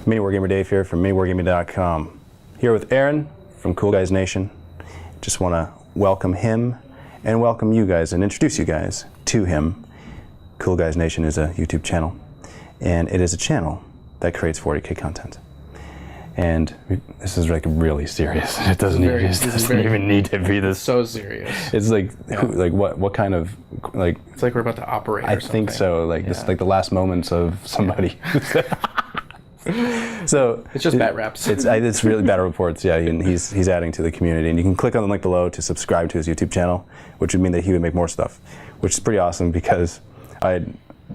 MiniWarGamer Dave here from MiniWarGaming.com. Here with Aaron from Cool Guys Nation. Just want to welcome him and welcome you guys and introduce you guys to him. Cool Guys Nation is a YouTube channel, and it is a channel that creates 40K content. And this is like really serious. It doesn't even need to be this. So serious. It's like, like what kind of like? It's like we're about to operate. I think so. Like this, like the last moments of somebody. So it's just BatReps. It's really bad reports. Yeah, and he's adding to the community, and you can click on the link below to subscribe to his YouTube channel, which would mean that he would make more stuff, which is pretty awesome because I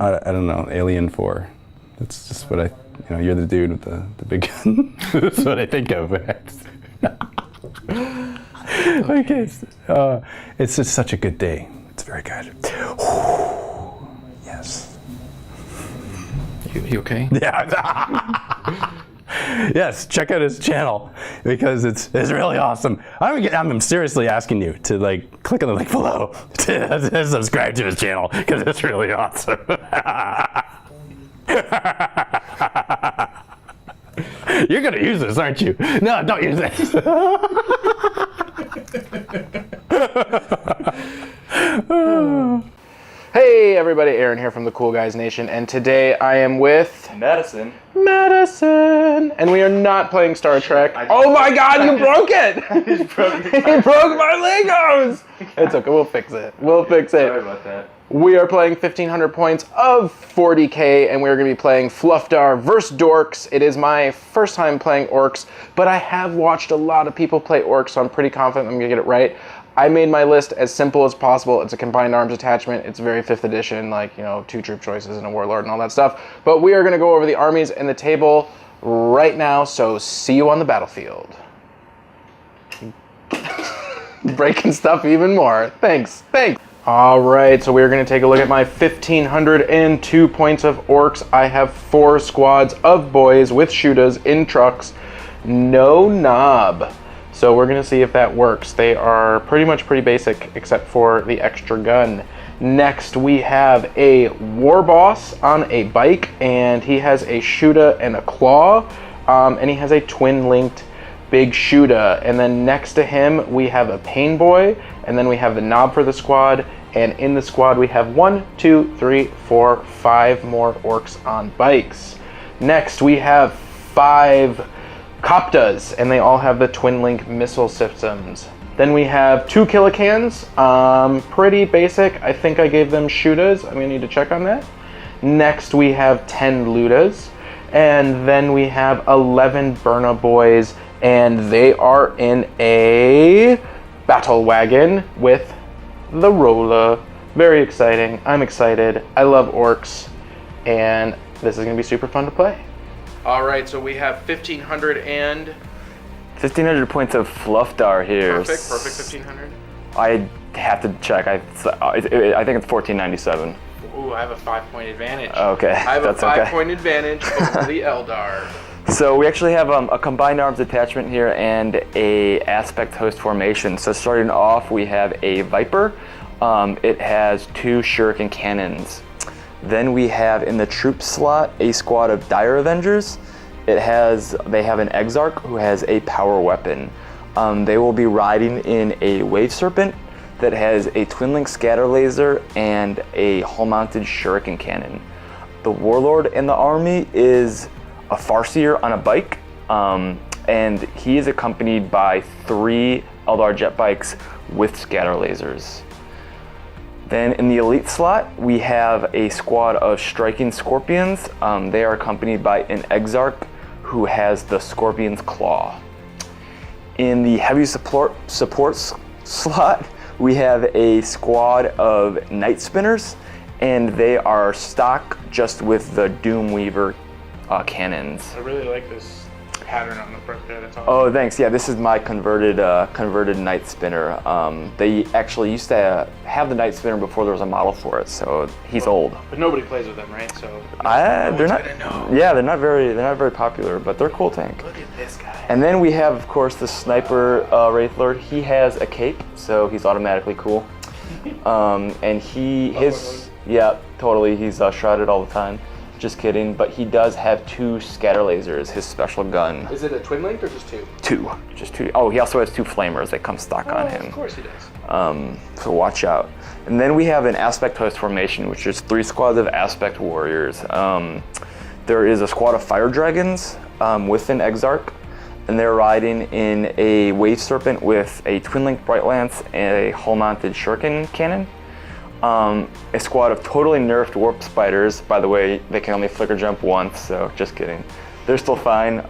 don't know, Alien 4. That's just what you're the dude with the big gun. That's what I think of. Okay. It's just such a good day. It's very good. Yes. You okay? Yeah. Yes, check out his channel because it's really awesome. I'm seriously asking you to like click on the link below to subscribe to his channel because it's really awesome. You're gonna use this, aren't you? No, don't use this. Hey everybody, Aaron here from the Cool Guys Nation, and today I am with Madison, and we are not playing Star Trek. Oh my God, you broke it! He broke He broke my Legos! It's okay, we'll fix it. Sorry about that. We are playing 1,500 points of 40K, and we're going to be playing Fluffdar vs Dorks. It is my first time playing Orks, but I have watched a lot of people play Orks, so I'm pretty confident I'm going to get it right. I made my list as simple as possible. It's a combined arms attachment. It's very 5th edition, like, 2 troop choices and a warlord and all that stuff. But we are going to go over the armies and the table right now, so see you on the battlefield. Breaking stuff even more. Thanks. All right, so we're going to take a look at my 1,502 points of Orks. I have 4 squads of boys with shooters in trucks, no knob. So we're going to see if that works. They are pretty basic except for the extra gun. Next, we have a war boss on a bike, and he has a shooter and a claw, and he has a twin-linked big shooter. And then next to him, we have a pain boy, and then we have the knob for the squad. And in the squad, we have 1, 2, 3, 4, 5 more Orks on bikes. Next, we have 5 Coptas, and they all have the twin-link missile systems. Then we have 2 Killicans, pretty basic. I think I gave them shooters. I'm gonna need to check on that. Next, we have 10 Ludas, and then we have 11 Burna Boys, and they are in a battle wagon with the roller. Very exciting. I'm excited. I love Orks, and this is gonna be super fun to play. All right, so we have 1,500 points of Fluffdar here. Perfect 1,500. I have to check. I think it's 1,497. Ooh, I have a 5-point advantage. Okay, I have that's a 5-point advantage over the Eldar. So we actually have a combined arms attachment here and a aspect host formation. So starting off, we have a Viper. It has 2 Shuriken cannons. Then we have in the troop slot a squad of Dire Avengers. They have an Exarch who has a power weapon. They will be riding in a Wave Serpent that has a twin-link scatter laser and a hull-mounted Shuriken cannon. The Warlord in the army is a Farseer on a bike, and he is accompanied by 3 Eldar jet bikes with scatter lasers. Then in the elite slot, we have a squad of striking Scorpions. They are accompanied by an Exarch who has the Scorpion's Claw. In the heavy support slot, we have a squad of Night Spinners, and they are stock just with the Doomweaver cannons. I really like this pattern on the front there. That's awesome. Oh, thanks. Yeah, this is my converted Night Spinner. They actually used to have the Night Spinner before there was a model for it, so he's old. But nobody plays with them, right? So they're not. Yeah, they're not very popular, but they're a cool tank. Look at this guy. And then we have, of course, the Sniper Wraith Lord. He has a cape, so he's automatically cool. And yeah, totally. He's shrouded all the time. Just kidding, but he does have 2 scatter lasers, his special gun. Is it a twin linked or just 2? 2, just 2. Oh, he also has 2 flamers that come stock on him. Of course he does. So watch out. And then we have an aspect host formation, which is 3 squads of aspect warriors. There is a squad of fire dragons with an exarch, and they're riding in a wave serpent with a twin link bright lance and a hull mounted shuriken cannon. A squad of totally nerfed warp spiders. By the way, they can only flicker jump once, so just kidding. They're still fine,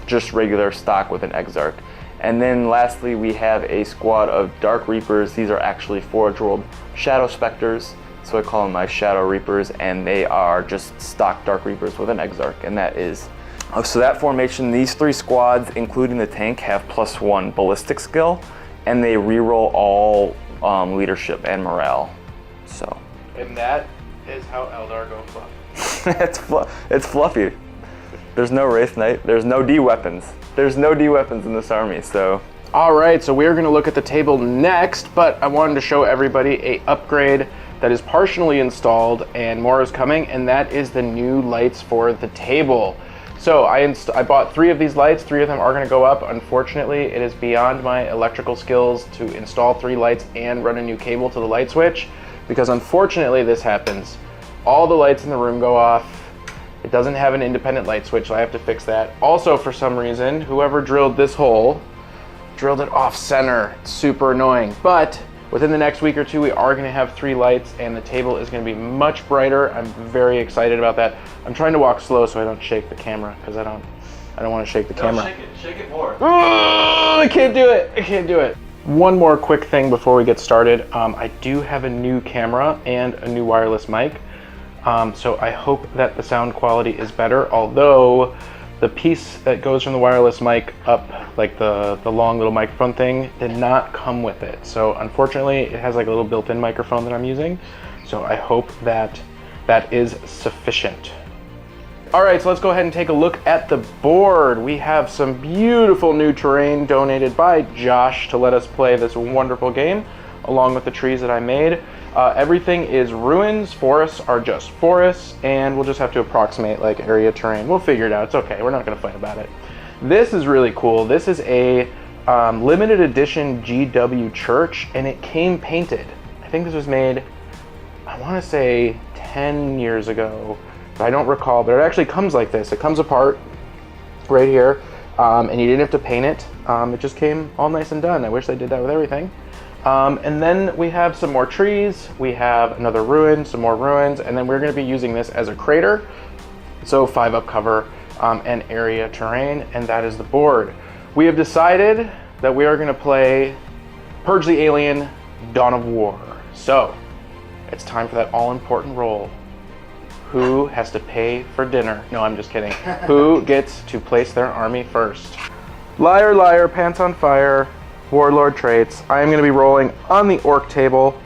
just regular stock with an exarch. And then lastly, we have a squad of dark reapers. These are actually Forge World shadow specters, so I call them my shadow reapers, and they are just stock dark reapers with an exarch, and that is. So that formation, these 3 squads, including the tank, have +1 ballistic skill, and they reroll all leadership and morale. So. And that is how Eldar go fluff. It's fluffy. There's no Wraith Knight. There's no D weapons. There's no D weapons in this army. So. All right, so we're going to look at the table next, but I wanted to show everybody a upgrade that is partially installed, and more is coming, and that is the new lights for the table. So I bought 3 of these lights. 3 of them are going to go up. Unfortunately, it is beyond my electrical skills to install 3 lights and run a new cable to the light switch, because unfortunately this happens. All the lights in the room go off. It doesn't have an independent light switch, so I have to fix that. Also, for some reason, whoever drilled this hole drilled it off center. It's super annoying. But within the next week or 2, we are going to have 3 lights, and the table is going to be much brighter. I'm very excited about that. I'm trying to walk slow so I don't shake the camera, because I don't want to shake the camera. Shake it more. Oh, I can't do it. I can't do it. One more quick thing before we get started. I do have a new camera and a new wireless mic. So I hope that the sound quality is better, although the piece that goes from the wireless mic up, like the long little microphone thing, did not come with it. So unfortunately, it has like a little built-in microphone that I'm using. So I hope that that is sufficient. All right, so let's go ahead and take a look at the board. We have some beautiful new terrain donated by Josh to let us play this wonderful game, along with the trees that I made. Everything is ruins, forests are just forests, and we'll just have to approximate like area terrain. We'll figure it out, it's okay, we're not gonna fight about it. This is really cool. This is a limited edition GW church, and it came painted. I think this was made, I wanna say 10 years ago, but I don't recall, but it actually comes like this. It comes apart right here, and you didn't have to paint it. It just came all nice and done. I wish they did that with everything. And then we have some more trees, we have another ruin, some more ruins, and then we're going to be using this as a crater. So 5 up cover and area terrain, and that is the board. We have decided that we are going to play Purge the Alien, Dawn of War. So it's time for that all-important roll. Who has to pay for dinner? No, I'm just kidding. Who gets to place their army first? Liar, liar, pants on fire. Warlord traits. I am going to be rolling on the orc table.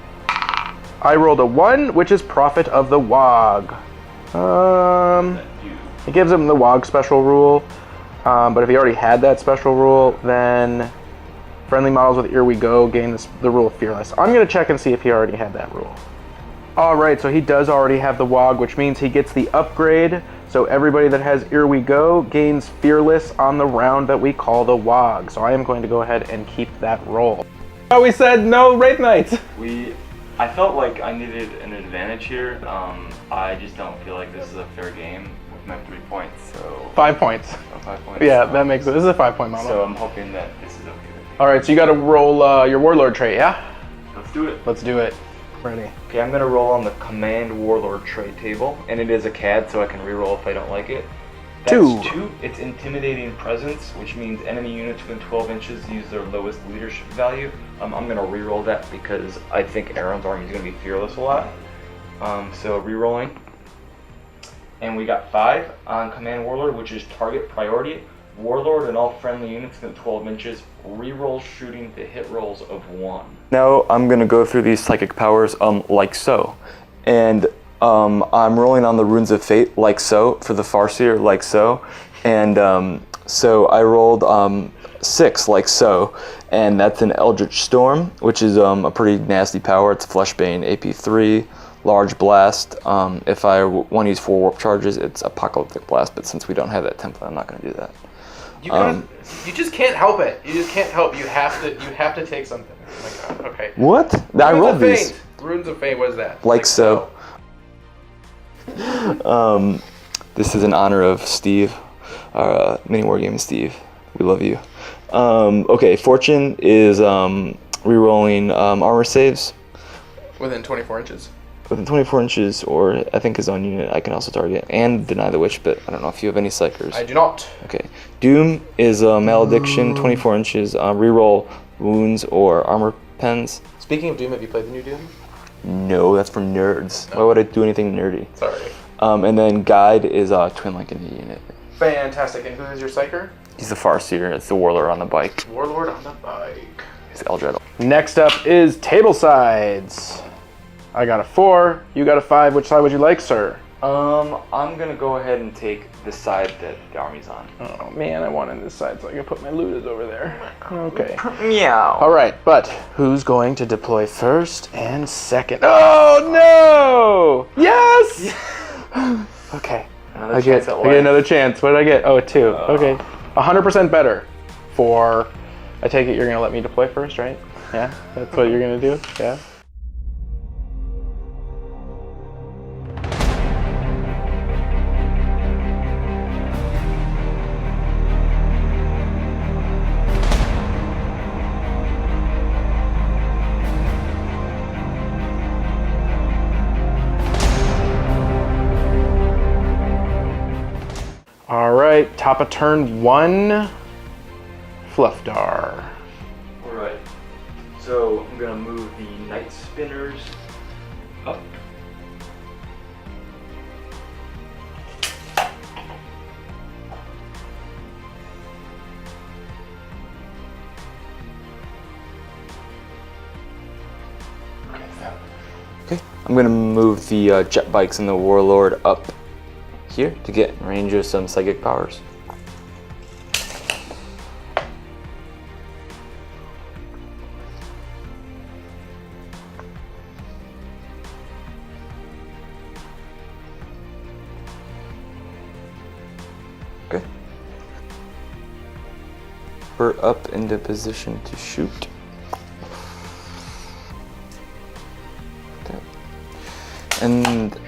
I rolled a 1, which is Prophet of the Wog. It gives him the Wog special rule, but if he already had that special rule, then friendly models with Here We Go gain the rule of Fearless. I'm going to check and see if he already had that rule. Alright, so he does already have the Wog, which means he gets the upgrade. So everybody that has Here We Go gains Fearless on the round that we call the Wog. So I am going to go ahead and keep that roll. Oh, we said no Wraith Knights! I felt like I needed an advantage here. I just don't feel like this is a fair game with my 3 points, so... 5 points. Oh, 5 points. Yeah, that makes it. This is a 5-point model. So I'm hoping that this is okay with me. Alright, so you gotta roll your Warlord trait, yeah? Let's do it. Let's do it. Ready. Okay, I'm gonna roll on the Command Warlord trait table, and it is a CAD, so I can reroll if I don't like it. That's 2. It's Intimidating Presence, which means enemy units within 12 inches use their lowest leadership value. I'm gonna reroll that because I think Aaron's army is gonna be fearless a lot. So rerolling. And we got 5 on Command Warlord, which is target priority. Warlord and all friendly units within 12 inches reroll shooting to hit rolls of 1. Now I'm gonna go through these psychic powers like so. And I'm rolling on the Runes of Fate like so for the Farseer like so. And so I rolled 6 like so. And that's an Eldritch Storm, which is a pretty nasty power. It's Fleshbane AP 3, large blast. If I want to use 4 warp charges, it's apocalyptic blast, but since we don't have that template, I'm not going to do that. You just can't help it. You just can't help. You have to take something. Oh my god. Okay. What? I rolled these. Runes of Fate. What is that? Like so. This is in honor of Steve, MiniWarGaming Steve. We love you. Okay, Fortune is re-rolling armor saves. Within 24 inches. Within 24 inches, or I think his own unit I can also target, and deny the witch, but I don't know if you have any psychers. I do not. Okay. Doom is malediction, 24 inches, re-roll wounds or armor pens. Speaking of Doom, have you played the new Doom? No, that's for nerds. Why would I do anything nerdy? Sorry. And then Guide is Twin Link in the unit. Fantastic. And who is your Psyker? He's the Farseer. It's the Warlord on the bike. Warlord on the bike. He's Eldred. Next up is table sides. I got a 4. You got a 5. Which side would you like, sir? I'm gonna go ahead and take the side that the army's on. Oh man, I wanted this side so I can put my looters over there. Okay. Meow. All right, but who's going to deploy first and second? Oh no! Yes! Okay. I get another chance. What did I get? Oh, a 2. Okay. 100% better. For, I take it you're gonna let me deploy first, right? Yeah. That's what you're gonna do. Yeah. All right, top of turn 1, Fluffdar. All right. So I'm gonna move the Night Spinners up. Okay. I'm gonna move the jet bikes and the Warlord up here to get in range of some psychic powers. Okay. We're up into position to shoot. Okay. And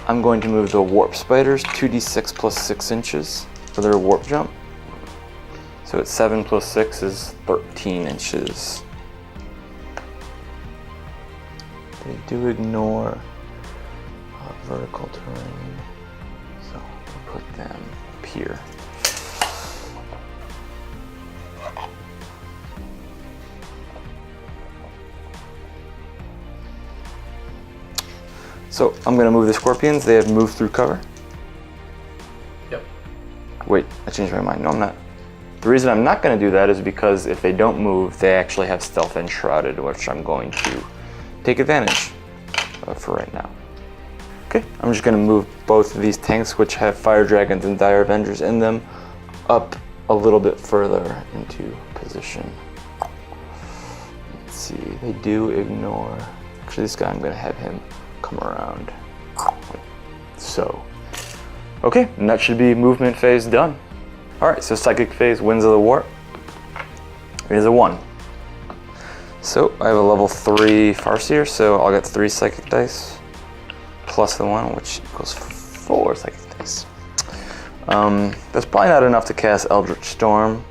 I'm going to move the Warp Spiders 2d6 plus 6 inches for their warp jump. So it's 7 plus 6 is 13 inches. They do ignore vertical terrain, so we'll put them up here. So I'm gonna move the Scorpions. They have moved through cover. Yep. Wait, I changed my mind. No, I'm not. The reason I'm not gonna do that is because if they don't move, they actually have Stealth and Shrouded, which I'm going to take advantage of for right now. Okay, I'm just gonna move both of these tanks, which have Fire Dragons and Dire Avengers in them, up a little bit further into position. Let's see, they do ignore. Actually, this guy, I'm gonna have him come around. So, okay, and that should be movement phase done. All right, so psychic phase, Winds of the Warp. It is a 1. So I have a level 3 Farseer, so I'll get 3 psychic dice plus the 1, which equals 4 psychic dice. That's probably not enough to cast Eldritch Storm,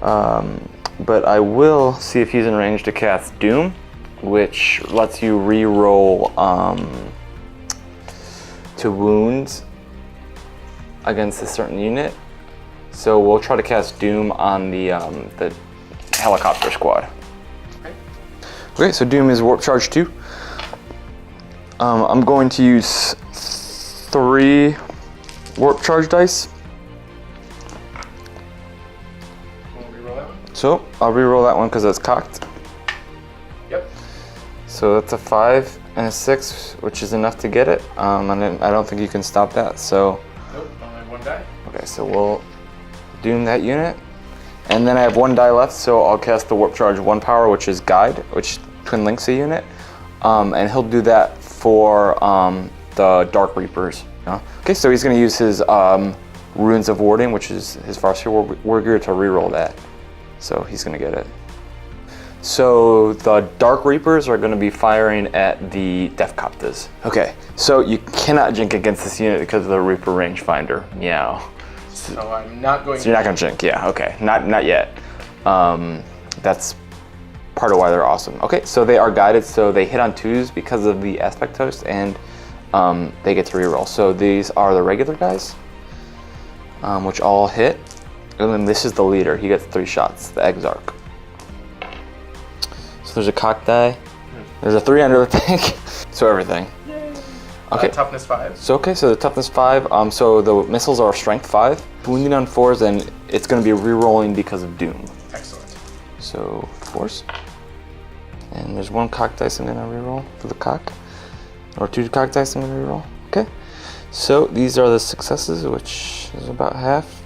but I will see if he's in range to cast Doom, which lets you re-roll to wounds against a certain unit. So we'll try to cast Doom on the helicopter squad. Okay, so Doom is Warp Charge 2. I'm going to use 3 Warp Charge dice. Want to reroll that one? So I'll re-roll that one because it's cocked. Yep. So that's a 5 and a 6, which is enough to get it. And I don't think you can stop that. So. Nope. Only 1 die. Okay, so we'll Doom that unit, and then I have 1 die left, so I'll cast the Warp Charge 1 power, which is Guide, which Twin Links a unit, and he'll do that for the Dark Reapers. Okay, so he's going to use his Runes of Warding, which is his Farseer War Gear, to reroll that. So he's going to get it. So the Dark Reapers are going to be firing at the Deffkoptas. Okay, so you cannot jink against this unit because of the Reaper rangefinder. Meow. So I'm not going. So you're not going to jink, yeah. Okay, not yet. That's part of why they're awesome. Okay, so they are guided, so they hit on 2s because of the aspect host, and they get to reroll. So these are the regular guys, which all hit. And then this is the leader. He gets 3 shots, the Exarch. So there's a cock die. There's a 3 under the tank. So everything. Yay. Okay. Toughness 5. So so the toughness 5. So the missiles are strength 5. Wounding on 4s, and it's going to be re-rolling because of Doom. Excellent. So 4s. And there's 1 cock dice I'm going to reroll for the cock. Or 2 cock dice I'm going to reroll. Okay. So these are the successes, which is about half.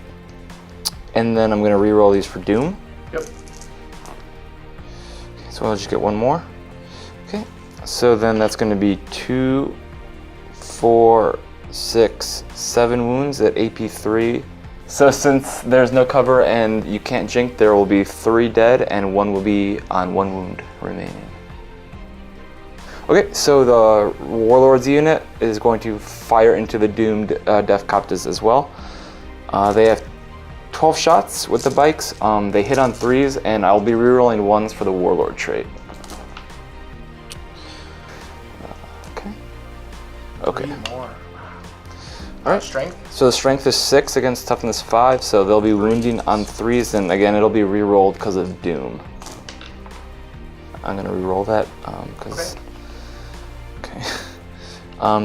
And then I'm going to reroll these for Doom. Yep. Okay, so I'll just get 1 more. Okay. So then that's going to be 2, 4, 6, 7 wounds at AP 3. So since there's no cover and you can't jink, there will be 3 dead and 1 will be on 1 wound remaining. Okay, so the Warlords unit is going to fire into the doomed Deffkoptas as well. They have 12 shots with the bikes. They hit on 3s, and I'll be rerolling 1s for the Warlord trait. Okay. 3 more. All right. Strength? So the strength is 6 against toughness 5, so they'll be wounding on 3s, and again, it'll be rerolled because of Doom. I'm gonna reroll that because. Okay.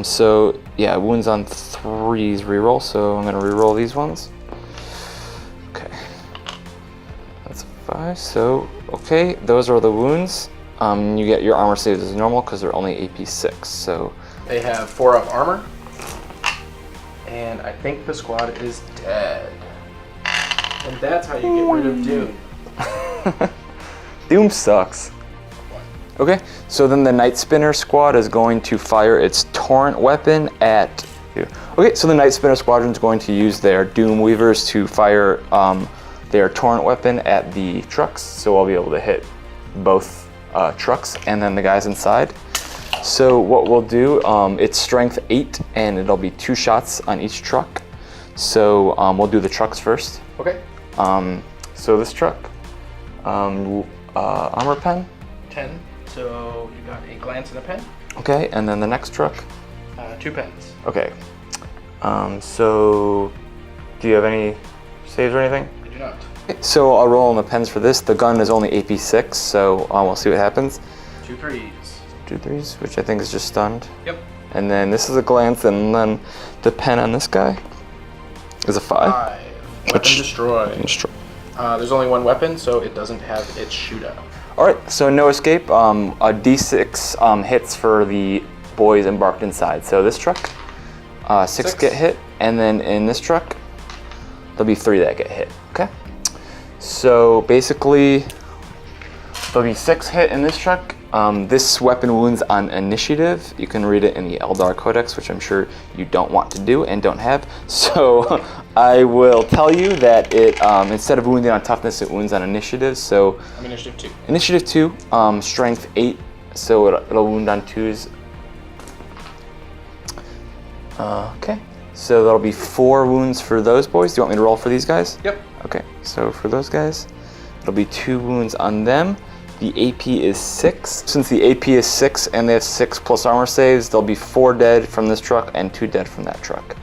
So yeah, wounds on 3s reroll, so I'm gonna reroll these ones. Okay. That's 5. So okay, those are the wounds. You get your armor saves as normal because they're only AP 6. So they have 4 up armor. And I think the squad is dead. And that's how you get rid of Doom. Doom sucks. Okay, so then the Night Spinner squad is going to fire its Torrent weapon at you. Okay, so the Night Spinner squadron is going to use their Doom Weavers to fire their Torrent weapon at the trucks. So I'll be able to hit both trucks and then the guys inside. So what we'll do, it's strength 8 and it'll be 2 shots on each truck. So we'll do the trucks first. Okay. So this truck, armor pen. 10. So you got a glance and a pen. Okay, and then the next truck. 2 pens. Okay. So do you have any saves or anything? I do not. Okay, so I'll roll on the pens for this. The gun is only AP 6, so we'll see what happens. 2 3s. 2 3s, which I think is just stunned. Yep. And then this is a glance, and then the pen on this guy is a 5. 5. Weapon destroyed. Destroy. There's only 1 weapon, so it doesn't have its shootout. All right, so no escape. A D6 hits for the boys embarked inside. So this truck, 6 get hit, and then in this truck, there'll be 3 that get hit. Okay. So basically, there'll be 6 hit in this truck. This weapon wounds on initiative. You can read it in the Eldar Codex, which I'm sure you don't want to do and don't have. So I will tell you that it instead of wounding on toughness, it wounds on initiative. So I'm initiative 2. Initiative 2, strength 8, so it'll wound on 2s. Okay, so that'll be 4 wounds for those boys. Do you want me to roll for these guys? Yep. Okay, so for those guys, it'll be 2 wounds on them. The AP is 6. Since the AP is 6 and they have 6 plus armor saves, there'll be 4 dead from this truck and 2 dead from that truck.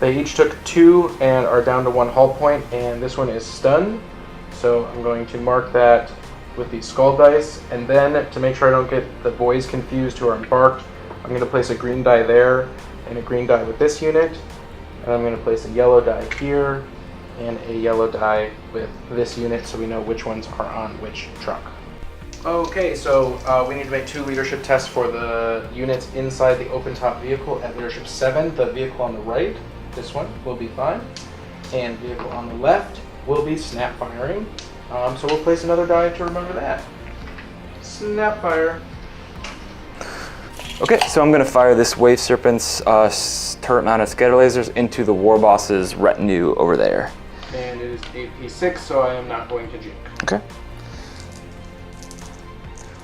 They each took 2 and are down to 1 hull point, and this one is stunned. So I'm going to mark that with the skull dice, and then to make sure I don't get the boys confused who are embarked, I'm going to place a green die there and a green die with this unit, and I'm going to place a yellow die here and a yellow die with this unit so we know which ones are on which truck. Okay, so we need to make 2 leadership tests for the units inside the open top vehicle at leadership 7. The vehicle on the right, this one, will be fine, and vehicle on the left will be snap firing. So we'll place another die to remember that. Snap fire. Okay, so I'm going to fire this Wave Serpent's turret-mounted scatter lasers into the War Boss's retinue over there. And it is AP6, so I am not going to juke. Okay.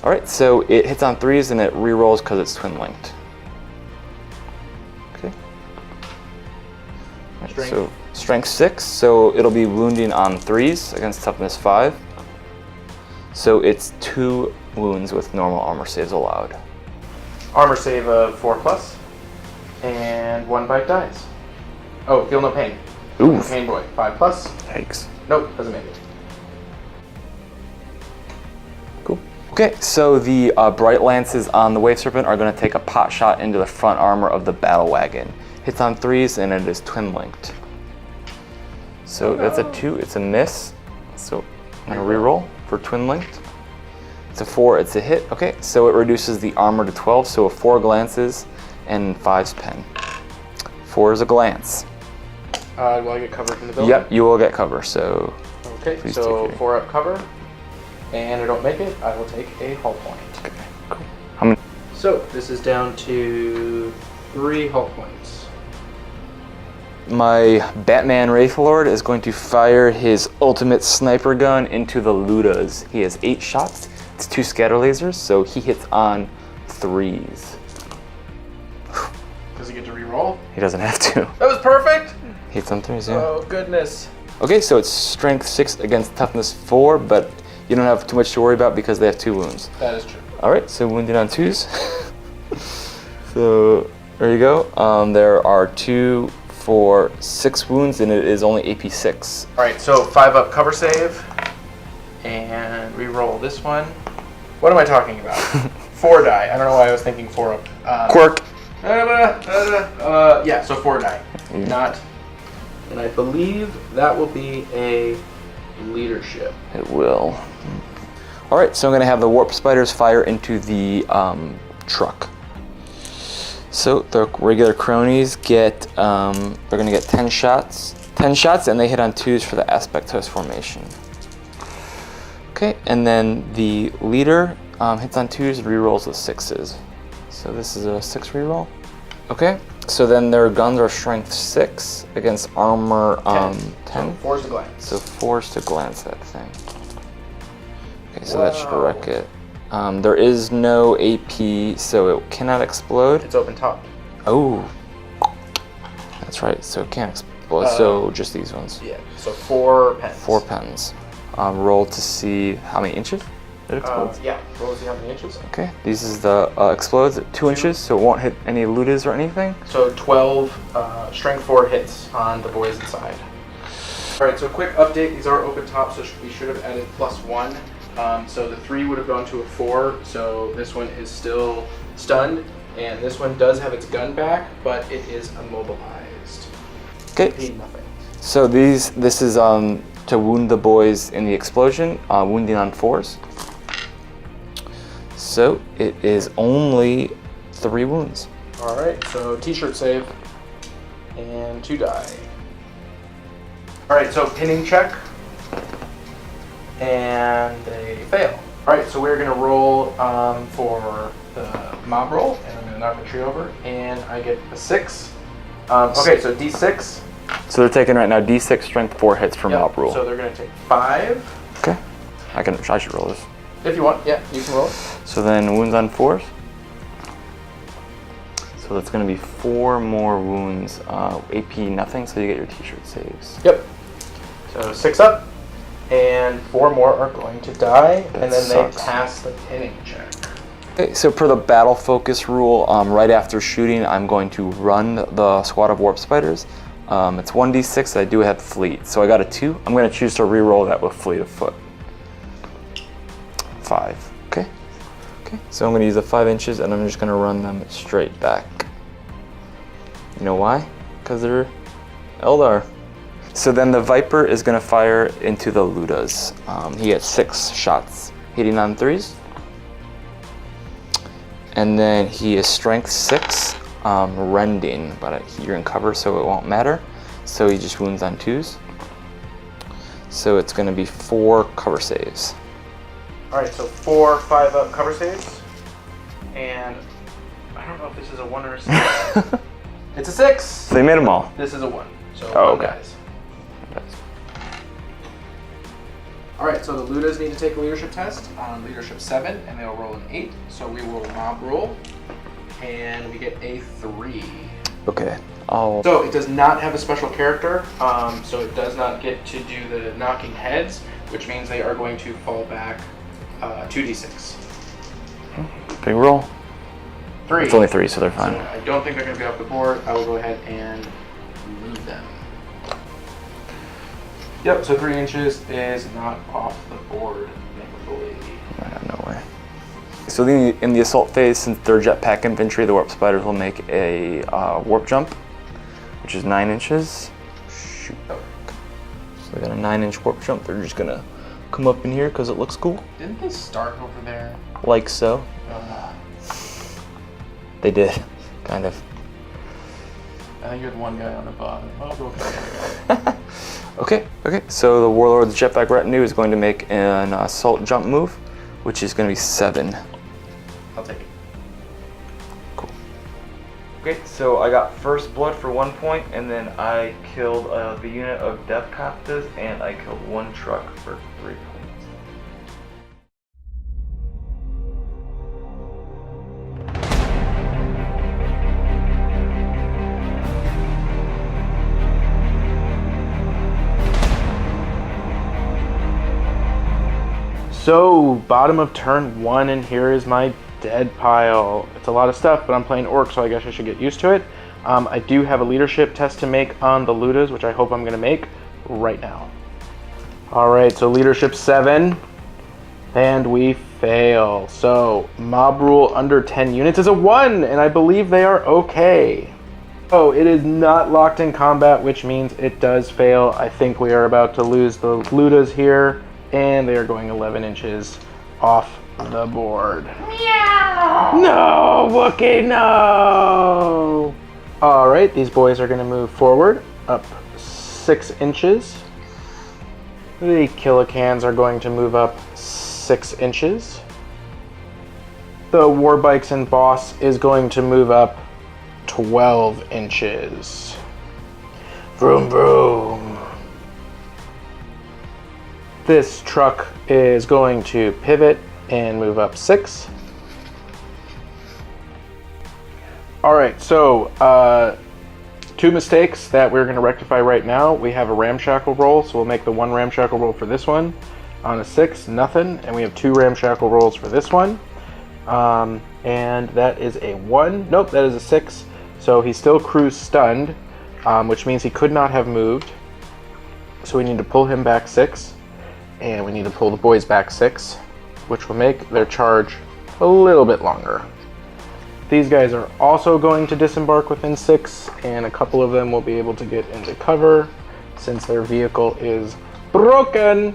All right, so it hits on 3s and it re-rolls because it's twin-linked. Okay. Right, Strength. so strength 6, so it'll be wounding on 3s against toughness 5. So it's 2 wounds with normal armor saves allowed. Armor save of 4+, and 1 bite dies. Oh, feel no pain. Ooh. Pain boy, 5+. Yikes. Nope, doesn't make it. Cool. Okay, so the Bright Lances on the Wave Serpent are going to take a pot shot into the front armor of the Battle Wagon. Hits on 3s and it is twin-linked. So that's a 2, it's a miss. So I'm going to reroll for twin-linked. It's a 4, it's a hit. Okay, so it reduces the armor to 12, so a 4 glances and 5's pen. 4 is a glance. Will I get cover from the building? Yep, you will get cover, so... Okay, Please so take it. 4 up cover, and I don't make it, I will take a hull point. Okay, cool. How many? So, this is down to 3 hull points. My Batman Wraithlord is going to fire his ultimate sniper gun into the Ludas. He has 8 shots. It's 2 scatter lasers, so he hits on 3s. Does he get to re-roll? He doesn't have to. That was perfect! He hits on 3s, yeah. Oh, goodness. Okay, so it's strength 6 against toughness 4, but you don't have too much to worry about because they have 2 wounds. That is true. All right, so wounded on 2s. So there you go. There are 2, 4, 6 wounds, and it is only AP 6. Alright, so 5 up cover save, and re-roll this one. What am I talking about? 4 die. I don't know why I was thinking 4 up. Quirk. Yeah, so 4 die. Not. And I believe that will be a leadership. It will. All right, so I'm going to have the Warp Spiders fire into the truck. So the regular cronies get, they're going to get 10 shots. 10 shots, and they hit on 2s for the aspect host formation. Okay, and then the leader hits on 2s and rerolls with 6s. So this is a 6 reroll. Okay, so then their guns are strength 6 against armor 10. So 4's to glance. So 4's to glance that thing. Okay, so that should wreck it. There is no AP, so it cannot explode. It's open top. Oh, that's right. So it can't explode. So just these ones. Yeah, so 4 pens. 4 pens. Roll to see how many inches it explodes. Yeah, roll to see how many inches. Okay, this is the explodes at 2 inches, so it won't hit any Ludas or anything. So 12 strength 4 hits on the boys inside. Alright, so quick update. These are open top, so we should have added +1. So the 3 would have gone to a 4, so this one is still stunned. And this one does have its gun back, but it is immobilized. Okay, Nothing. so this is to wound the boys in the explosion, wounding on 4s. So it is only 3 wounds. Alright, so t-shirt save. And 2 die. Alright, so pinning check. And they fail. Alright, so we're going to roll for the mob roll. And I'm going to knock the tree over. And I get a 6. Okay, so d6. So they're taking right now D6 strength 4 hits for Yep, mob rule. so they're going to take 5. Okay, I should roll this. If you want, yeah, you can roll it. So then wounds on 4s. So that's going to be 4 more wounds. AP nothing, so you get your t-shirt saves. Yep. So 6 up, and 4 more are going to die, and then sucks. they pass the pinning check. Okay, so for the battle focus rule, right after shooting, I'm going to run the squad of warp spiders. It's 1d6. I do have fleet, so I got a 2. I'm going to choose to re-roll that with fleet of foot. 5. Okay. Okay. So I'm going to use the 5 inches, and I'm just going to run them straight back. You know why? Because they're Eldar. So then the Viper is going to fire into the Ludas. He gets 6 shots, hitting on 3s. And then he is strength 6, rending, but you're in cover, so it won't matter. So he just wounds on 2s. So it's going to be 4 cover saves. All right, so 4 5 up cover saves, and don't know if this is a 1 or a 6. It's a 6. So they made them all. This is a 1. So Oh, one okay. dies. All right, so the Ludas need to take a leadership test on leadership 7, and they'll roll an 8. So we will mob roll, and we get a 3. Okay. Oh. So it does not have a special character, so it does not get to do the knocking heads, which means they are going to fall back 2d6. Big roll. 3. It's only 3, so they're So fine. I don't think they're going to be off the board. I will go ahead and move them. Yep, so 3 inches is not off the board, thankfully. No way. So in the assault phase, since they're jetpack infantry, the warp spiders will make a warp jump, which is 9 inches. Shoot. So they got a 9-inch warp jump. They're just gonna come up in here because it looks cool. Didn't they start over there? Like so. They did, kind of. I think you had one guy on the bottom. Oh, okay. Okay. So the Warlord's jetpack retinue is going to make an assault jump move, which is going to be 7. I'll take it. Cool. Okay, so I got first blood for 1 point, and then I killed the unit of Death Coptas, and I killed 1 truck for 3 points. So, bottom of turn 1, and here is my dead pile. It's a lot of stuff, but I'm playing Orc, so I guess I should get used to it. I do have a leadership test to make on the Ludas, which I hope I'm going to make right now. Alright, so leadership 7, and we fail. So, mob rule under 10 units is a 1, and I believe they are okay. Oh, it is not locked in combat, which means it does fail. I think we are about to lose the Ludas here. And they are going 11 inches off the board. Meow! No, Wookie, no! All right, these boys are going to move forward up 6 inches. The Killicans are going to move up 6 inches. The Warbikes and Boss is going to move up 12 inches. Vroom, vroom. This truck is going to pivot and move up 6. All right, so 2 mistakes that we're going to rectify right now. We have a ramshackle roll, so we'll make the 1 ramshackle roll for this one. On a 6, nothing, and we have 2 ramshackle rolls for this one. And that is a 1. Nope, that is a 6. So he's still crew stunned, which means he could not have moved. So we need to pull him back 6. And we need to pull the boys back 6, which will make their charge a little bit longer. These guys are also going to disembark within 6, and a couple of them will be able to get into cover since their vehicle is broken.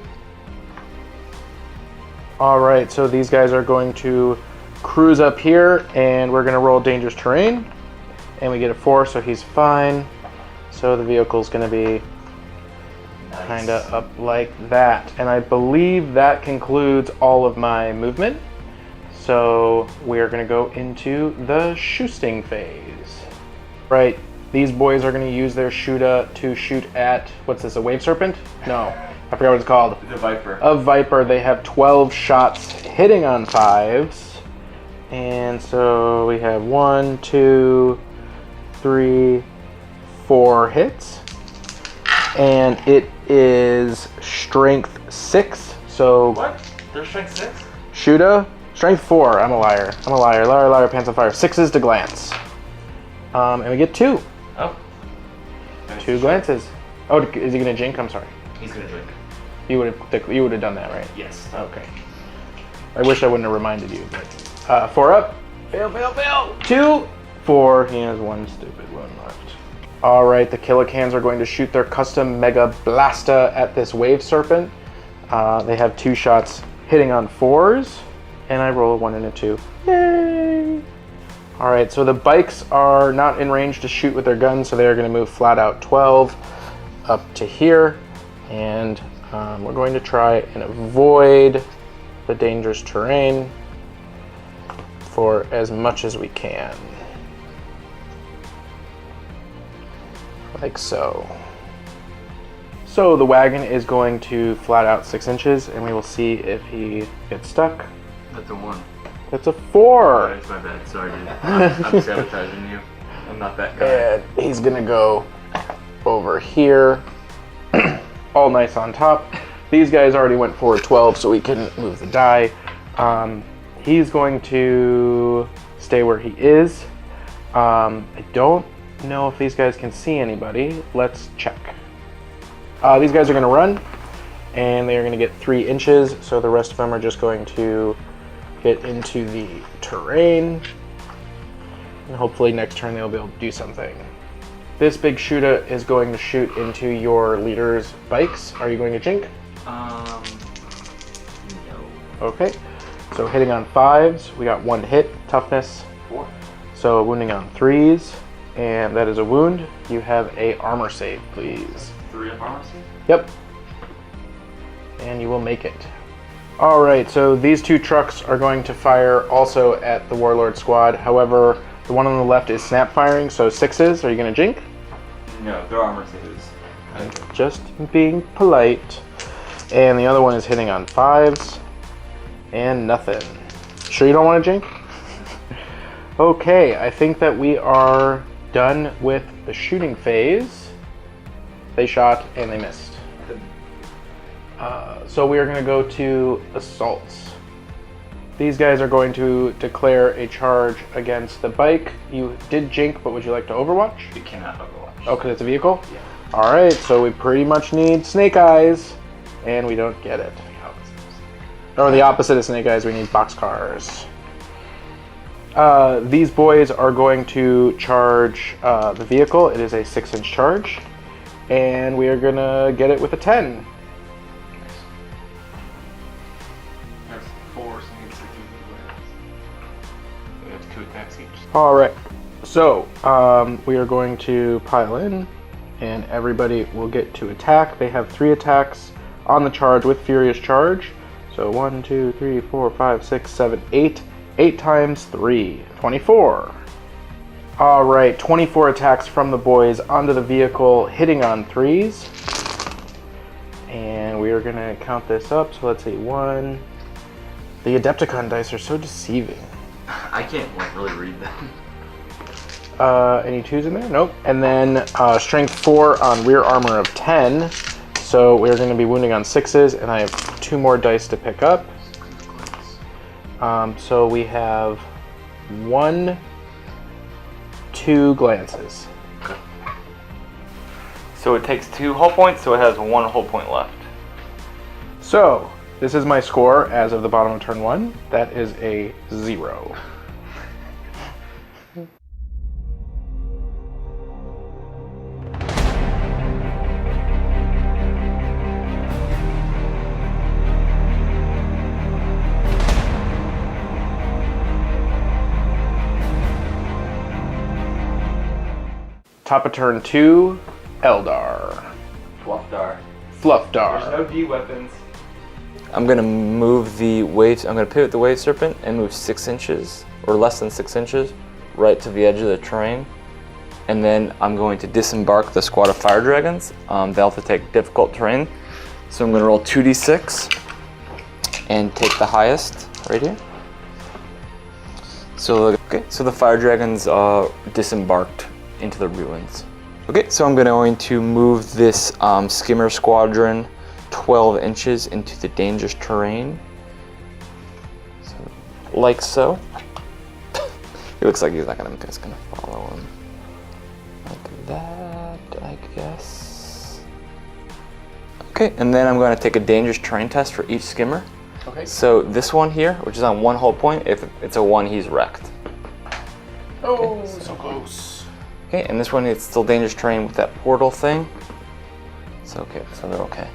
All right, so these guys are going to cruise up here, and we're going to roll dangerous terrain, and we get a 4, so he's fine. So the vehicle's going to be kind of up like that, and I believe that concludes all of my movement. So we're going to go into the shooting phase. Right, these boys are going to use their shooter to shoot at, what's this, a wave serpent? No, I forgot what it's called. The Viper. A Viper. They have 12 shots hitting on 5s, and so we have 1, 2, 3, 4 hits. And it is strength 6. So What? They're strength 6? Shuda, strength 4. I'm a liar. Liar, pants on fire. 6 is to glance. And we get 2. Oh. 2 glances. Oh, is he gonna jink? I'm sorry. He's gonna drink. You would have done that, right? Yes. Okay. I wish I wouldn't have reminded you, but 4 up. Fail. 2, 4. He has 1 stupid one left. All right, the Killicans are going to shoot their custom Mega Blasta at this Wave Serpent. They have 2 shots hitting on 4s, and I roll a 1 and a 2. Yay! All right, so the bikes are not in range to shoot with their guns, so they are going to move flat out 12 up to here, and we're going to try and avoid the dangerous terrain for as much as we can. like so. So the wagon is going to flat out 6 inches, and we will see if he gets stuck. That's a 1. That's a 4. That's my bad. Sorry, dude. I'm sabotaging you. I'm not that guy. And he's gonna go over here, all nice on top. These guys already went forward 12, so we can move the die. He's going to stay where he is. I don't know if these guys can see anybody. Let's check. These guys are gonna run, and they are gonna get 3 inches, so the rest of them are just going to get into the terrain. And hopefully next turn they'll be able to do something. This big shooter is going to shoot into your leader's bikes. Are you going to jink? No. Okay. So hitting on 5s, we got 1 hit, toughness. 4. So wounding on 3s, and that is a wound. You have a armor save, please. 3 of armor save? Yep. And you will make it. All right, so these 2 trucks are going to fire also at the Warlord squad. However, the one on the left is snap firing, so 6s. Are you gonna jink? No, they're armor saves. Just being polite. And the other one is hitting on 5s. And nothing. Sure you don't want to jink? Okay, I think that we are done with the shooting phase. They shot and they missed. So we are going to go to assaults. These guys are going to declare a charge against the bike. You did jink, but would you like to overwatch? You cannot overwatch. Oh, because it's a vehicle? Yeah. All right, so we pretty much need snake eyes, and we don't get it. Or the opposite of snake eyes, we need boxcars. These boys are going to charge the vehicle. It is a 6-inch charge, and we are gonna get it with a 10. That's 4, so we need 6 We have 2 attacks each. All right, so we are going to pile in, and everybody will get to attack. They have 3 attacks on the charge with Furious Charge. So 1, 2, 3, 4, 5, 6, 7, 8. 8 times 3, 24. All right, 24 attacks from the boys onto the vehicle, hitting on 3s. And we are gonna count this up. So let's see, 1. The Adepticon dice are so deceiving. I can't really read them. Any 2s in there? Nope. And then strength 4 on rear armor of 10. So we're going to be wounding on 6s, and I have 2 more dice to pick up. So we have 1, 2 glances. So it takes 2 hull points, so it has 1 hull point left. So this is my score as of the bottom of turn 1. That is a 0. Top of turn 2, Eldar. Fluffdar. Fluffdar. There's no D weapons. I'm gonna move the wave. I'm gonna pivot the wave serpent and move 6 inches or less than 6 inches right to the edge of the terrain, and then I'm going to disembark the squad of fire dragons. They'll have to take difficult terrain, so I'm gonna roll 2d6 and take the highest right here. So okay, so the fire dragons disembarked into the ruins. Okay, so I'm going to move this skimmer squadron 12 inches into the dangerous terrain. So, like so. It looks like he's not gonna follow him. Like that, I guess. Okay, and then I'm going to take a dangerous terrain test for each skimmer. Okay. So this one here, which is on 1 hull point, if it's a 1, he's wrecked. Oh, Okay, so close. Okay, and this one, it's still dangerous terrain with that portal thing. So okay, so they're okay.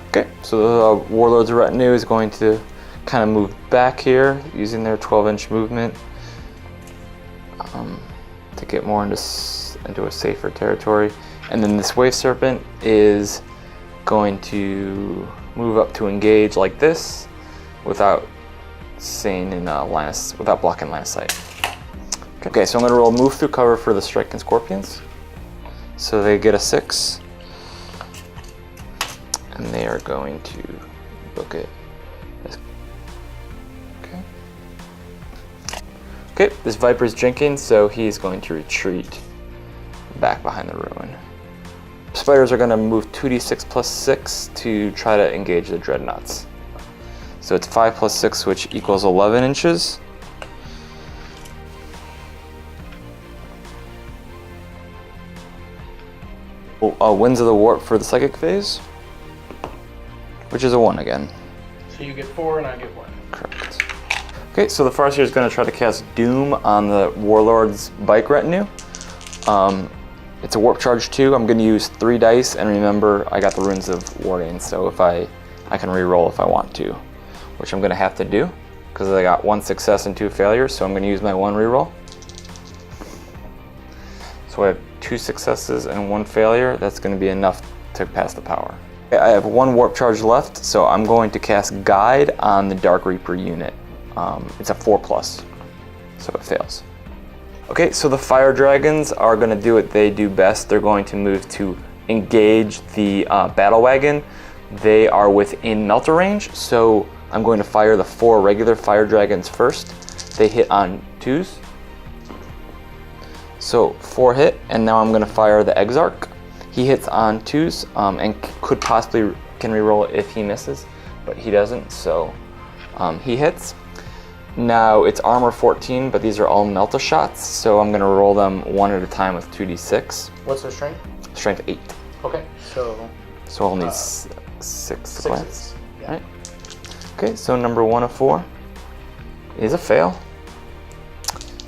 Okay, so the Warlord's retinue is going to kind of move back here using their 12-inch movement to get more into a safer territory. And then this Wave Serpent is going to move up to engage like this without without blocking line of sight. Okay, so I'm going to roll move through cover for the Striking Scorpions. So they get a 6. And they are going to book it. Okay. Okay, this Viper's drinking, so he's going to retreat back behind the ruin. Spiders are going to move 2d6 plus 6 to try to engage the dreadnoughts. So it's 5 plus 6, which equals 11 inches. Winds of the Warp for the psychic phase, which is a 1 again. So you get 4 and I get 1. Correct. Okay, so the Farseer is going to try to cast Doom on the Warlord's bike retinue. It's a Warp Charge 2. I'm going to use 3 dice, and remember, I got the Runes of Warding, so if I can re-roll if I want to, which I'm going to have to do, because I got 1 success and 2 failures, so I'm going to use my 1 re-roll. So I have 2 successes and 1 failure. That's going to be enough to pass the power. Okay, I have 1 Warp Charge left, so I'm going to cast Guide on the Dark Reaper unit. It's a 4+, so it fails. Okay, so the Fire Dragons are going to do what they do best. They're going to move to engage the battle wagon. They are within melter range, so I'm going to fire the 4 regular Fire Dragons first. They hit on 2s. So 4 hit, and now I'm going to fire the Exarch. He hits on 2s and could possibly can reroll it if he misses, but he doesn't, so he hits. Now it's armor 14, but these are all melta shots, so I'm going to roll them 1 at a time with 2d6. What's their strength? Strength 8. Okay, so I'll need 6 to glance. Yeah. Right. Okay, so number 1 of 4 is a fail.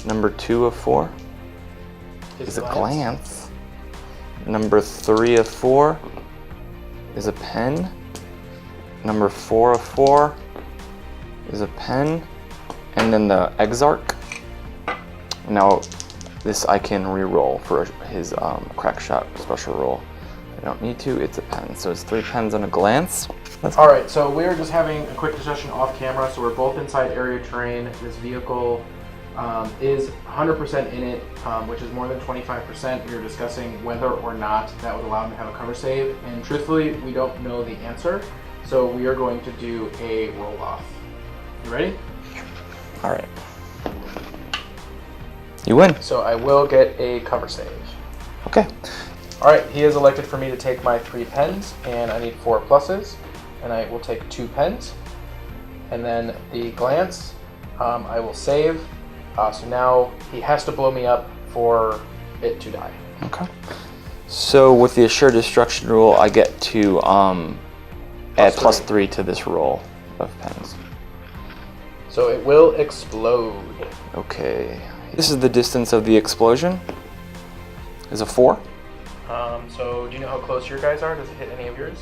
Number 2 of 4 is a glance. Number 3 of 4 is a pen. Number 4 of 4 is a pen. And then the Exarch. Now, this I can re-roll for his crack shot special roll. I don't need to, it's a pen. So it's 3 pens and a glance. Alright, so we're just having a quick discussion off camera. So we're both inside area terrain. This vehicle is 100% in it, which is more than 25%. We were discussing whether or not that would allow him to have a cover save. And truthfully, we don't know the answer. So we are going to do a roll off. You ready? All right. You win. So I will get a cover save. Okay. All right, he has elected for me to take my 3 pens, and I need 4 pluses, and I will take 2 pens. And then the glance, I will save. So now he has to blow me up for it to die. Okay. So with the Assured Destruction rule, I get to add +3 to this roll of pens. So it will explode. Okay. This is the distance of the explosion. Is a 4. So do you know how close your guys are? Does it hit any of yours?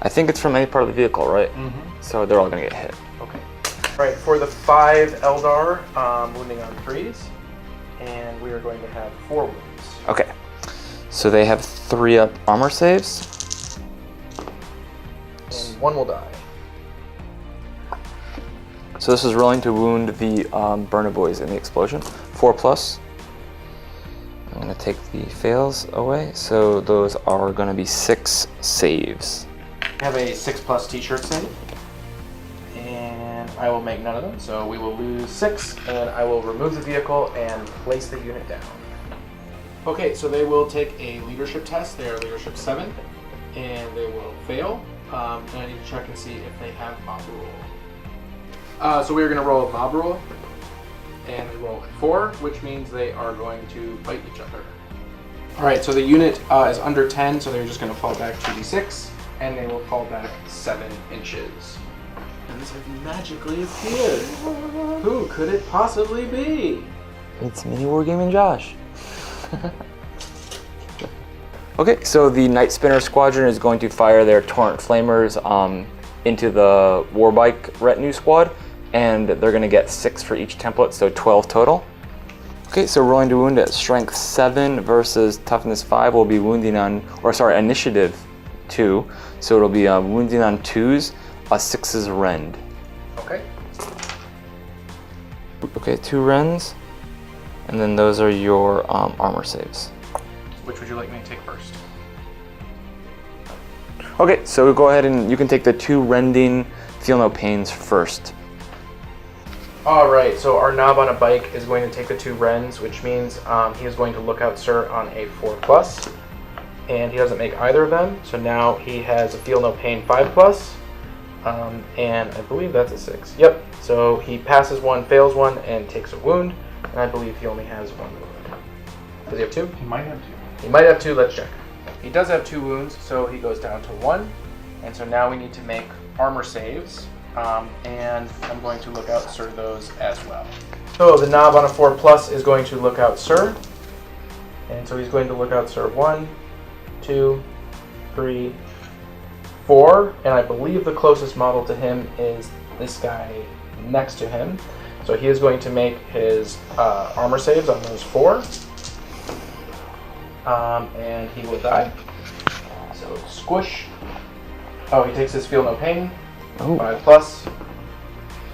I think it's from any part of the vehicle, right? Mm-hmm. So they're all gonna get hit. Okay. All right, for the 5 Eldar, wounding on 3s, and we are going to have 4 wounds. Okay. So they have 3 up armor saves. And 1 will die. So this is rolling to wound the burner boys in the explosion. 4+. I'm gonna take the fails away. So those are gonna be 6 saves. I have a 6+ t-shirt save, and I will make none of them. So we will lose 6, and I will remove the vehicle and place the unit down. Okay, so they will take a leadership test. They are leadership 7, and they will fail. And I need to check and see if they have mob rule. So we're going to roll a mob rule, and they roll a 4, which means they are going to fight each other. All right, so the unit is under 10, so they're just going to fall back 2d6, and they will fall back 7 inches. And this has magically appeared. Who could it possibly be? It's MiniWarGaming Josh. Okay, so the Night Spinner Squadron is going to fire their Torrent Flamers into the Warbike Retinue Squad, and they're going to get 6 for each template, so 12 total. Okay, so rolling to wound at Strength 7 versus Toughness 5 will be wounding on, Initiative 2, so it'll be wounding on 2s, a 6's rend. Okay. Okay, 2 rends, And then those are your armor saves. Which would you like me to take first? Okay, so we'll go ahead and you can take the 2 rending feel no pains first. All right, so our knob on a bike is going to take the 2 rends, which means he is going to look out sir on a 4+, and he doesn't make either of them. So now he has a feel no pain 5+, and I believe that's a 6. Yep. So he passes 1, fails 1, and takes a wound, and I believe he only has 1 wound. Does he have 2? He might have to. He might have 2. Let's check. He does have 2 wounds, so he goes down to 1, and so now we need to make armor saves. And I'm going to look out sir those as well. So the knob on a 4+ is going to look out sir. And so he's going to look out sir 1, 2, 3, 4. And I believe the closest model to him is this guy next to him. So he is going to make his armor saves on those 4. And he will die. So squish. Oh, he takes his feel no pain. 5+,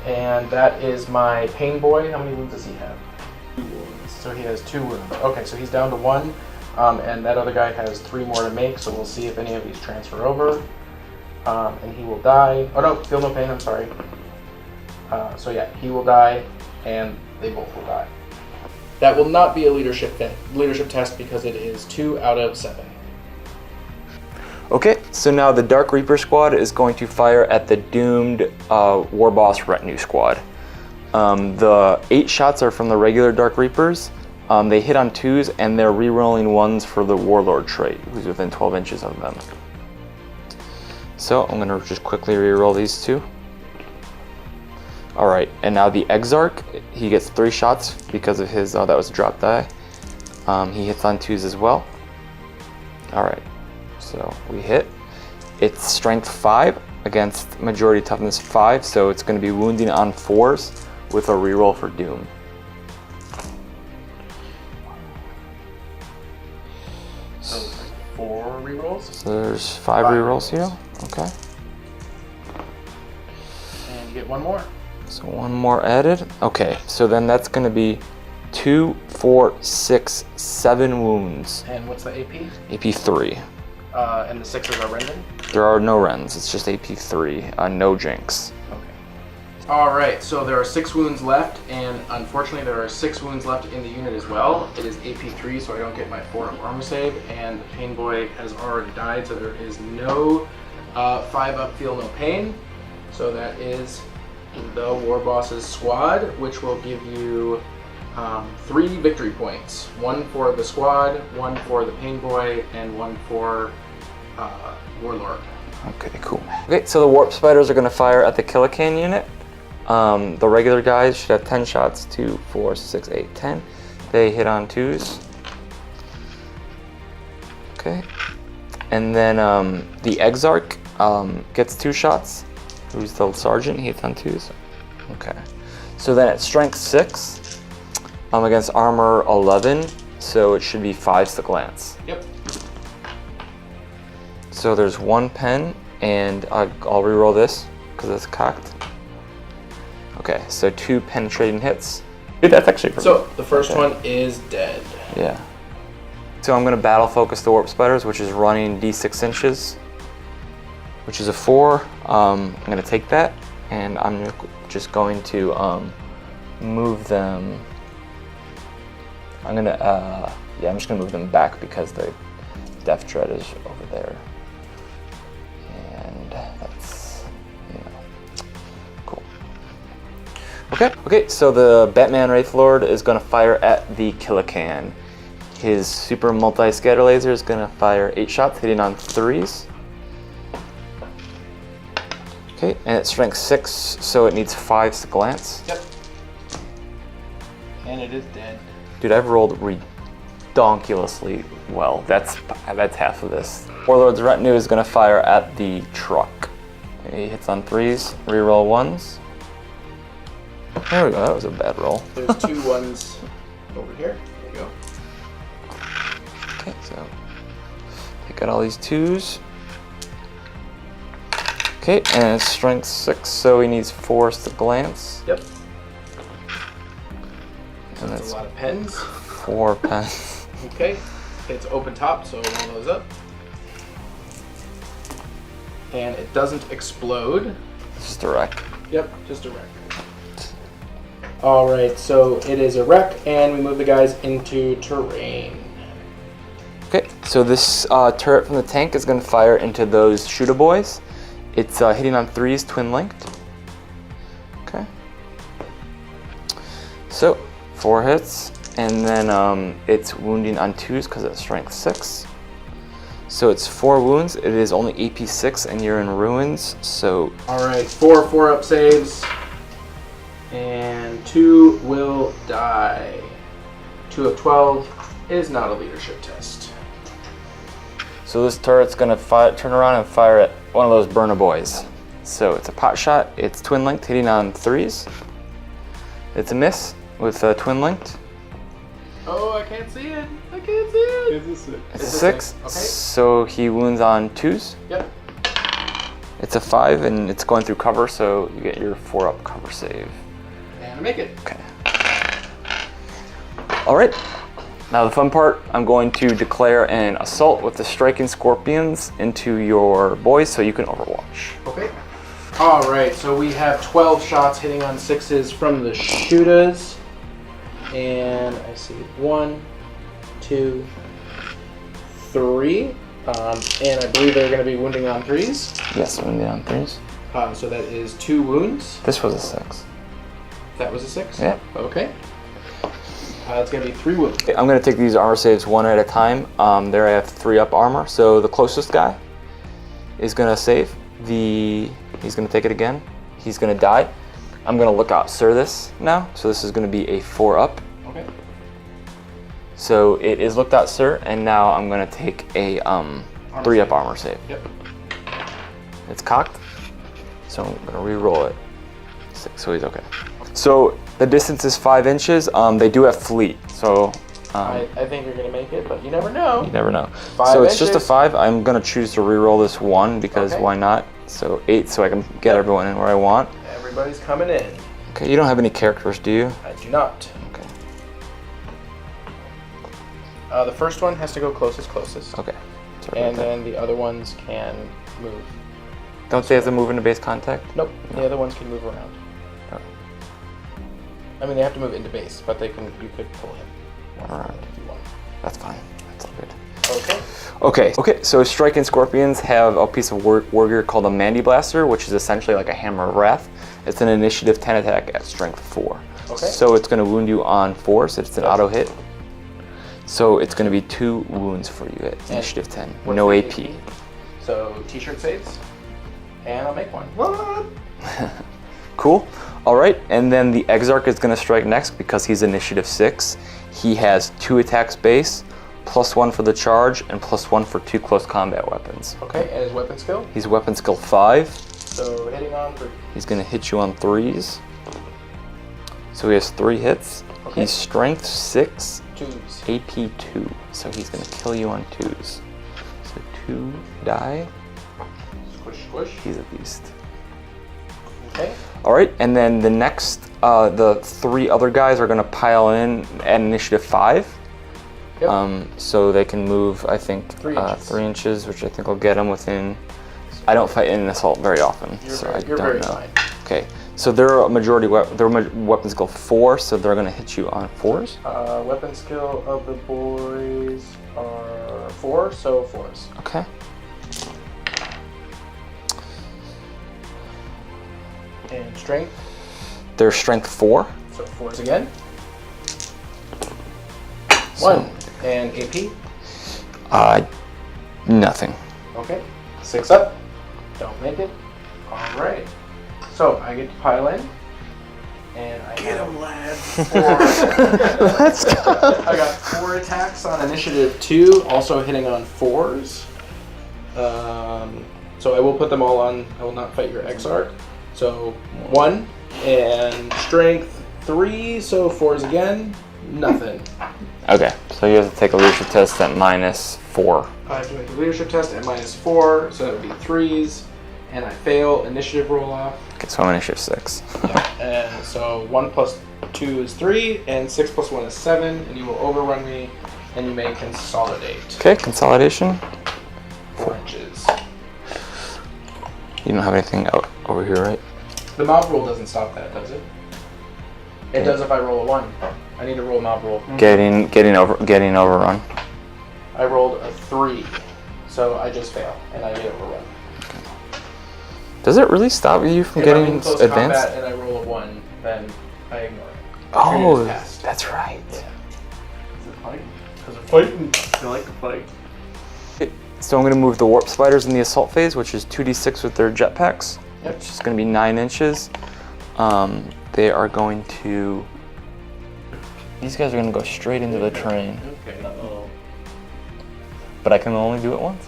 and that is my pain boy. How many wounds does he have? 2 wounds. So he has 2 wounds. Okay, so he's down to 1, and that other guy has 3 more to make. So we'll see if any of these transfer over, and he will die. Oh no, feel no pain. I'm sorry. So yeah, he will die, and they both will die. That will not be a leadership test because it is 2 out of 7. Okay, so now the Dark Reaper squad is going to fire at the doomed War Boss Retinue squad. The 8 shots are from the regular Dark Reapers. They hit on 2s, and they're re-rolling 1s for the Warlord trait, who's within 12 inches of them. So I'm going to just quickly re-roll these 2. Alright, and now the Exarch, he gets 3 shots because of his, that was a drop die. He hits on 2s as well. Alright. So we hit. It's strength 5 against majority toughness 5, so it's going to be wounding on 4s with a reroll for doom. So 4 rerolls. So there's 5 rerolls here. Okay. And you get 1 more. So 1 more added. Okay, so then that's going to be 2, 4, 6, 7 wounds. And what's the AP? AP 3. And the 6s are rending? There are no rends, it's just AP 3, no jinx. Okay. Alright, so there are 6 wounds left, and unfortunately there are 6 wounds left in the unit as well. It is AP 3, so I don't get my 4 up armor save, and the pain boy has already died, so there is no 5 up feel no pain. So that is the War Boss's squad, which will give you 3 victory points. 1 for the squad, 1 for the pain boy, and 1 for Warlord. Okay, cool. Okay, so the Warp Spiders are going to fire at the Killican unit. The regular guys should have 10 shots, 2, 4, 6, 8, 10. They hit on 2s. Okay. And then the Exarch gets 2 shots. Who's the sergeant? He hits on 2s. Okay. So then at strength 6 against armor 11, so it should be 5s to glance. Yep. So there's 1 pen, and I'll reroll this because it's cocked. Okay, so 2 penetrating hits. Dude, that's actually pretty So the first one is dead. Yeah. So I'm going to battle focus the Warp Spiders, which is running D6 inches, which is a 4. I'm going to take that, and I'm just going to move them. I'm just going to move them back because the Death Dread is over there. And that's, cool. Okay, so the Batman Wraith Lord is going to fire at the Killican. His super multi-scatter laser is going to fire 8 shots, hitting on 3s. Okay, and it's strength 6, so it needs 5s to glance. Yep. And it is dead. Dude, I've rolled redonkulously well. That's half of this. Warlord's Retinue is going to fire at the truck. He hits on 3s, reroll 1s. There we go, that was a bad roll. There's 2 1s over here. There you go. Okay, so take out all these 2s. Okay, and it's strength 6, so he needs 4s to glance. Yep. And that's That's a lot of pens. 4 pens. Okay. It's open top, so roll those up. And it doesn't explode. It's just a wreck. Yep, just a wreck. All right, so it is a wreck, and we move the guys into terrain. Okay, so this turret from the tank is going to fire into those shooter boys. It's hitting on 3s, twin linked. Okay. So 4 hits, and then it's wounding on 2s because it's strength 6. So it's 4 wounds. It is only AP 6, and you're in ruins. So all right, 4 4-up saves, and 2 will die. 2 of 12 is not a leadership test. So this turret's gonna turn around and fire at one of those burner boys. So it's a pot shot. It's twin linked, hitting on 3s. It's a miss with twin linked. Oh, I can't see it. I can't see it. It's a 6. Okay. So he wounds on 2s. Yep. It's a 5, and it's going through cover, so you get your 4-up cover save. And I make it. Okay. All right. Now the fun part, I'm going to declare an assault with the striking scorpions into your boys so you can overwatch. Okay. All right, so we have 12 shots hitting on 6s from the shooters. And I see 1, 2, 3. And I believe they're going to be wounding on 3s. Yes, wounding on 3s. So that is 2 wounds. This was a 6. That was a 6? Yeah. Okay. It's going to be 3 wounds. I'm going to take these armor saves one at a time. There I have 3-up armor, so the closest guy is going to save. He's going to take it again. He's going to die. I'm going to look out Sir this now, so this is going to be a 4-up. Okay. So it is looked out Sir, and now I'm going to take a 3-up armor save. Yep. It's cocked, so I'm going to re-roll it. 6, so he's okay. So the distance is 5 inches. They do have fleet, so I think you're going to make it, but you never know. you never know. 5 So it's just a inches. 5. I'm going to choose to re-roll this 1 because Okay. why not? So 8, so I can get everyone in where I want. Everybody's coming in. Okay, you don't have any characters, do you? I do not. Okay. The first one has to go closest. Okay. Sorry And about that. then the other ones can move. Don't they have to move into base contact? Nope, the other ones can move around. Oh. I mean, they have to move into base, but you could pull him Alright. if you want. That's fine. That's all good. Okay. Okay, so striking scorpions have a piece of war gear called a Mandy Blaster, which is essentially like a Hammer of Wrath. It's an initiative 10 attack at strength 4. Okay. So it's going to wound you on 4, so it's an auto hit. So it's going to be 2 wounds for you at initiative 10. What's No the AP. So t-shirt saves, and I'll make one. What? Cool. All right, and then the Exarch is going to strike next because he's initiative 6. He has 2 attacks base, +1 for the charge, and +1 for 2 close combat weapons. Okay, and his weapon skill? He's weapon skill 5. So hitting on 3. He's going to hit you on 3s. So he has 3 hits. Okay. He's strength 6, 2s. AP 2. So he's going to kill you on 2s. So 2 die. Squish, squish. He's a beast. Okay. All right, and then the next, the 3 other guys are going to pile in at initiative 5. Yep. So they can move, I think, 3 inches. 3 inches, which I think will get them within. I don't fight in an assault very often, so I You're don't very know. fine. Okay, so they're a majority. Their weapon skill 4, so they're going to hit you on 4s. Weapon skill of the boys are 4, so 4s. Okay. And strength, Their strength 4. so 4s again. So, 1. And AP, nothing. okay. 6 up, don't make it. All right. So I get to pile in, and I get him, lads. Let's go. I got 4 attacks on initiative 2, also hitting on 4s. So I will put them all on. I will not fight your Exarch. So 1 and strength 3, so 4s again. Nothing. Okay, so you have to take a leadership test at -4. I have to make a leadership test at -4, so that would be 3s. and I fail, initiative roll off. Okay, so I'm initiative 6. Yeah. And so 1 plus 2 is 3, and 6 plus 1 is 7, and you will overrun me, and you may consolidate. Okay, consolidation. 4 inches. You don't have anything out over here, right? The mob roll doesn't stop that, does it? It does if I roll a 1. I need to roll a mob roll. Getting overrun. I rolled a 3, so I just fail, and I get overrun. Does it really stop you from If I'm getting in close advanced? combat and I roll a 1, then I ignore it. Oh, Trigger's passed. that's right. Yeah. Is it fight? Because of fighting. I like to fight. So I'm going to move the warp spiders in the assault phase, which is 2d6 with their jetpacks, Yep. which is going to be 9 inches. They are going to. These guys are going to go straight into the terrain, Okay. but I can only do it once.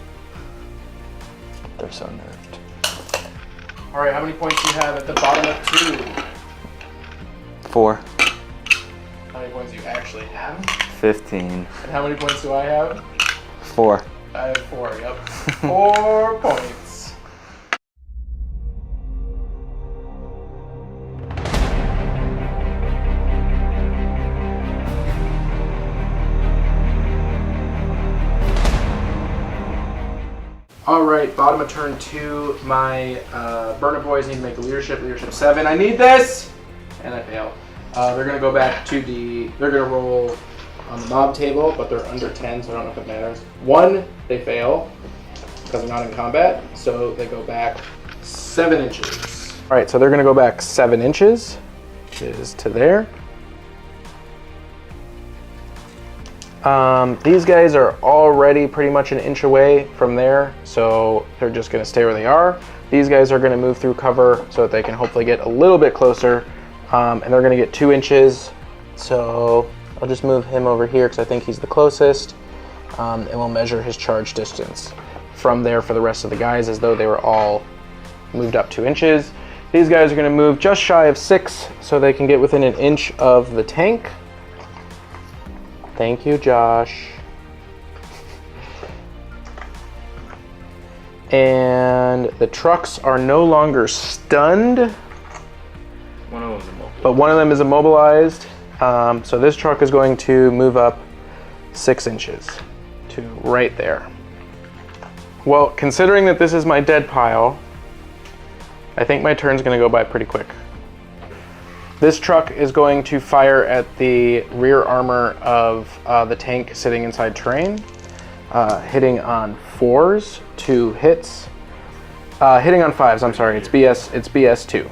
They're so nerved. All right, how many points do you have at the bottom of 2? 4. How many points do you actually have? 15. And how many points do I have? 4. I have 4, yep. 4 points. All right, bottom of turn 2, my burner boys need to make a leadership 7. I need this! And I fail. They're gonna go back to they're gonna roll on the mob table, but they're under 10, so I don't know if it matters. 1, they fail, because they're not in combat, so they go back 7 inches. All right, so they're gonna go back 7 inches, which is to there. These guys are already pretty much an inch away from there, so they're just gonna stay where they are. These guys are gonna move through cover so that they can hopefully get a little bit closer, and they're gonna get 2 inches. So I'll just move him over here because I think he's the closest, and we'll measure his charge distance from there for the rest of the guys as though they were all moved up 2 inches. These guys are gonna move just shy of 6 so they can get within an inch of the tank. Thank you, Josh. And the trucks are no longer stunned, One of them's immobilized. but one of them is immobilized. So this truck is going to move up 6 inches to right there. Well, considering that this is my dead pile, I think my turn's gonna go by pretty quick. This truck is going to fire at the rear armor of the tank sitting inside terrain, hitting on 4s, 2 hits. Hitting on 5s, I'm sorry, it's BS2.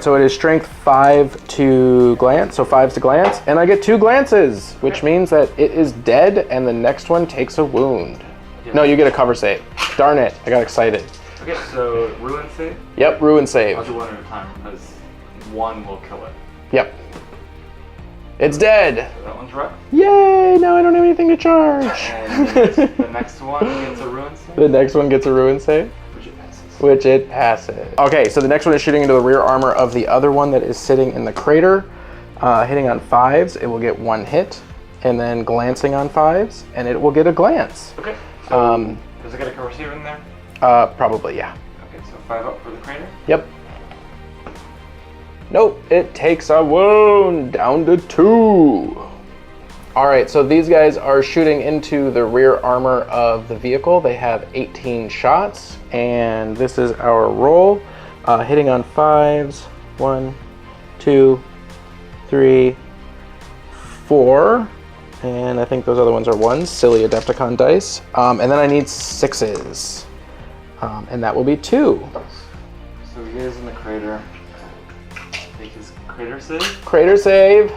So it is strength 5 to glance, so 5s to glance, and I get 2 glances, which means that it is dead and the next one takes a wound. Yeah. No, you get a cover save. Darn it, I got excited. Okay, so ruin save? Yep, ruin save. I'll do one at a time because one will kill it. Yep. It's dead. So that one's right. Yay, now I don't have anything to charge. And the next one gets a ruin save? The next one gets a ruin save, Which it passes. which it passes. Okay, so the next one is shooting into the rear armor of the other one that is sitting in the crater. Hitting on 5s, it will get 1 hit, and then glancing on 5s, and it will get a glance. Okay, so does it get a cover save in there? Probably, yeah. Okay, so 5 up for the crater. Yep. Nope, it takes a wound, down to 2. All right, so these guys are shooting into the rear armor of the vehicle. They have 18 shots, and this is our roll. Hitting on 5s, 1, 2, 3, 4, and I think those other ones are 1s, silly Adepticon dice. And then I need 6s, and that will be 2. So he is in the crater. Take his crater save. Crater save.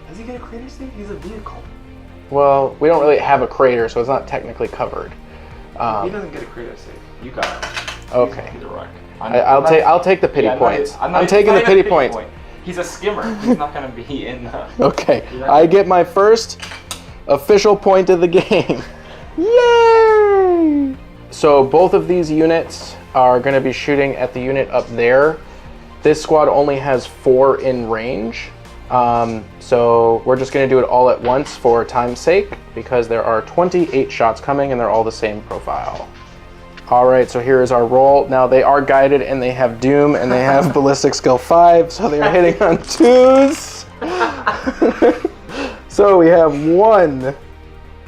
Does he get a crater save? He's a vehicle. Well, we don't really have a crater, so it's not technically covered. He doesn't get a crater save. You got him. Okay. He's a wreck. I'll take the pity points. I'm taking the pity points. He's a skimmer. He's not going to be in the... Okay, I get my first official point of the game. Yay! So both of these units are going to be shooting at the unit up there. This squad only has 4 in range. So we're just going to do it all at once for time's sake, because there are 28 shots coming and they're all the same profile. All right, so here is our roll. Now they are guided and they have Doom and they have Ballistic Skill 5, so they are hitting on 2s. So we have 1,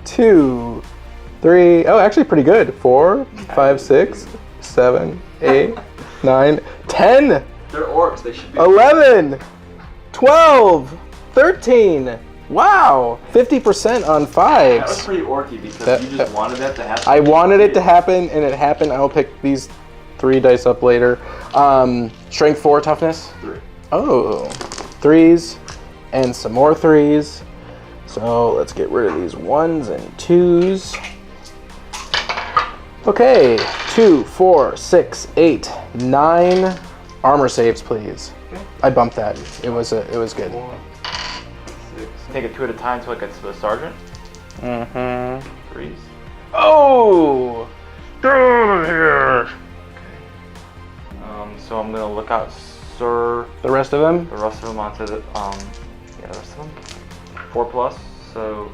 2, 3. Oh, actually pretty good. 4, 5, 6, 7, 8, 9, 10. They're orcs. They should be. 11, 12, 13. Wow, 50% on 5s. That was pretty orky because you just wanted that to happen. I wanted it to happen, and it happened. I'll pick these 3 dice up later. Strength 4, toughness? 3. Oh, 3s, and some more 3s. So let's get rid of these 1s and 2s. Okay, 2, 4, 6, 8, 9. Armor saves, please. Okay. I bumped that. It was good. 4, 6. Take it 2 at a time until it gets to the sergeant. 3s. Oh! Get out of here! So I'm gonna look out, sir. The rest of them? The rest of them onto the the rest of them. 4+. So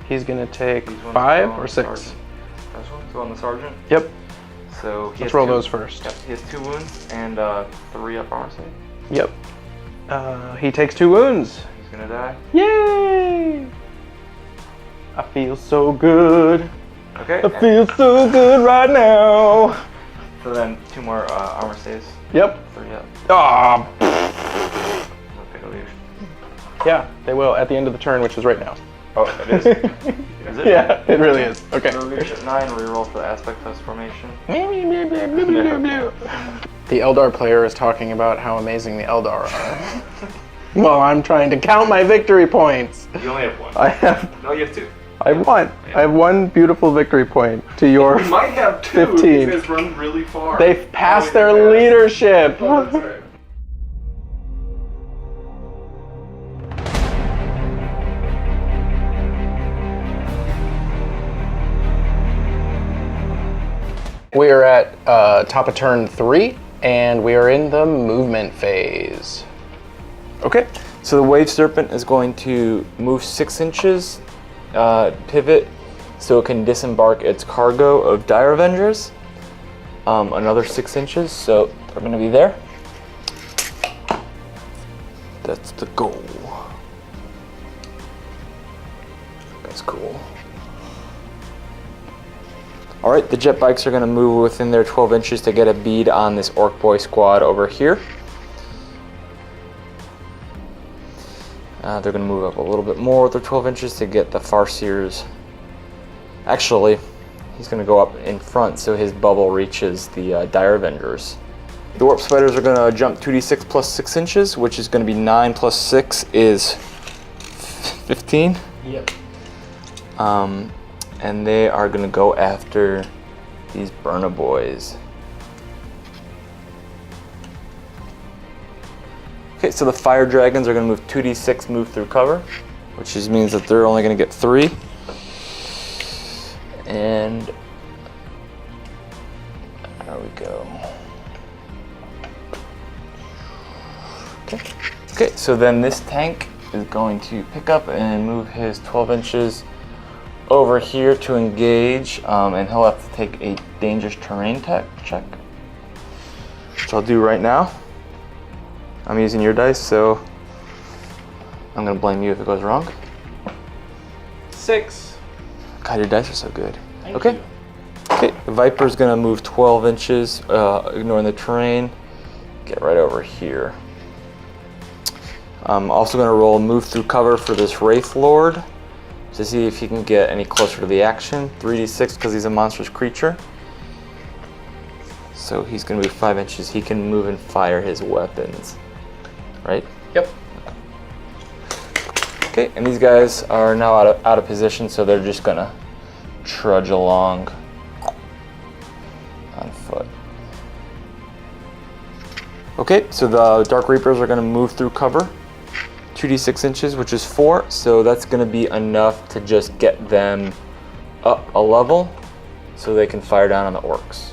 He's gonna take these ones 5 go on or the 6. sergeant. This one's on the sergeant. Yep. So he Let's has roll 2 those first. Yep. He has 2 wounds and 3 up armor save. Yep. He takes 2 wounds. He's gonna die. Yay! I feel so good. Okay. I feel so good right now. So then 2 more armor saves. Yep. 3 up. Ah. Okay, they'll leave. Yeah, they will at the end of the turn, which is right now. Oh, it is. Is it? Yeah, it really is. Okay. So we get 9. Reroll for the aspect test formation. The Eldar player is talking about how amazing the Eldar are. Well, I'm trying to count my victory points. You only have 1. I have. No, you have 2. I won. I have 1 beautiful victory point to your. You might have 2. 15. You guys run really far. They've passed Oh, their they passed. leadership. Oh, that's right. We are at top of turn 3, and we are in the movement phase. Okay, so the Wave Serpent is going to move 6 inches, pivot, so it can disembark its cargo of Dire Avengers. Another 6 inches, so they're going to be there. That's the goal. That's cool. All right, the jet bikes are going to move within their 12 inches to get a bead on this Orc Boy squad over here. They're going to move up a little bit more with their 12 inches to get the Farseers. Actually, he's going to go up in front so his bubble reaches the Dire Avengers. The Warp Spiders are going to jump 2d6 plus 6 inches, which is going to be 9 plus 6 is 15. Yep. And they are going to go after these Burna Boys. Okay, so the Fire Dragons are going to move 2d6, move through cover, which just means that they're only going to get 3. And there we go. Okay, so then this tank is going to pick up and move his 12 inches over here to engage, and he'll have to take a dangerous terrain check. Which I'll do right now. I'm using your dice, so I'm gonna blame you if it goes wrong. 6. God, your dice are so good. Thank Okay. you. Okay, the Viper's gonna move 12 inches, ignoring the terrain. Get right over here. I'm also gonna roll move through cover for this Wraith Lord to see if he can get any closer to the action. 3d6 because he's a monstrous creature. So he's gonna move 5 inches. He can move and fire his weapons, right? Yep. Okay, and these guys are now out of position, so they're just gonna trudge along on foot. Okay, so the Dark Reapers are gonna move through cover. 2d6 inches, which is 4, so that's going to be enough to just get them up a level so they can fire down on the orcs.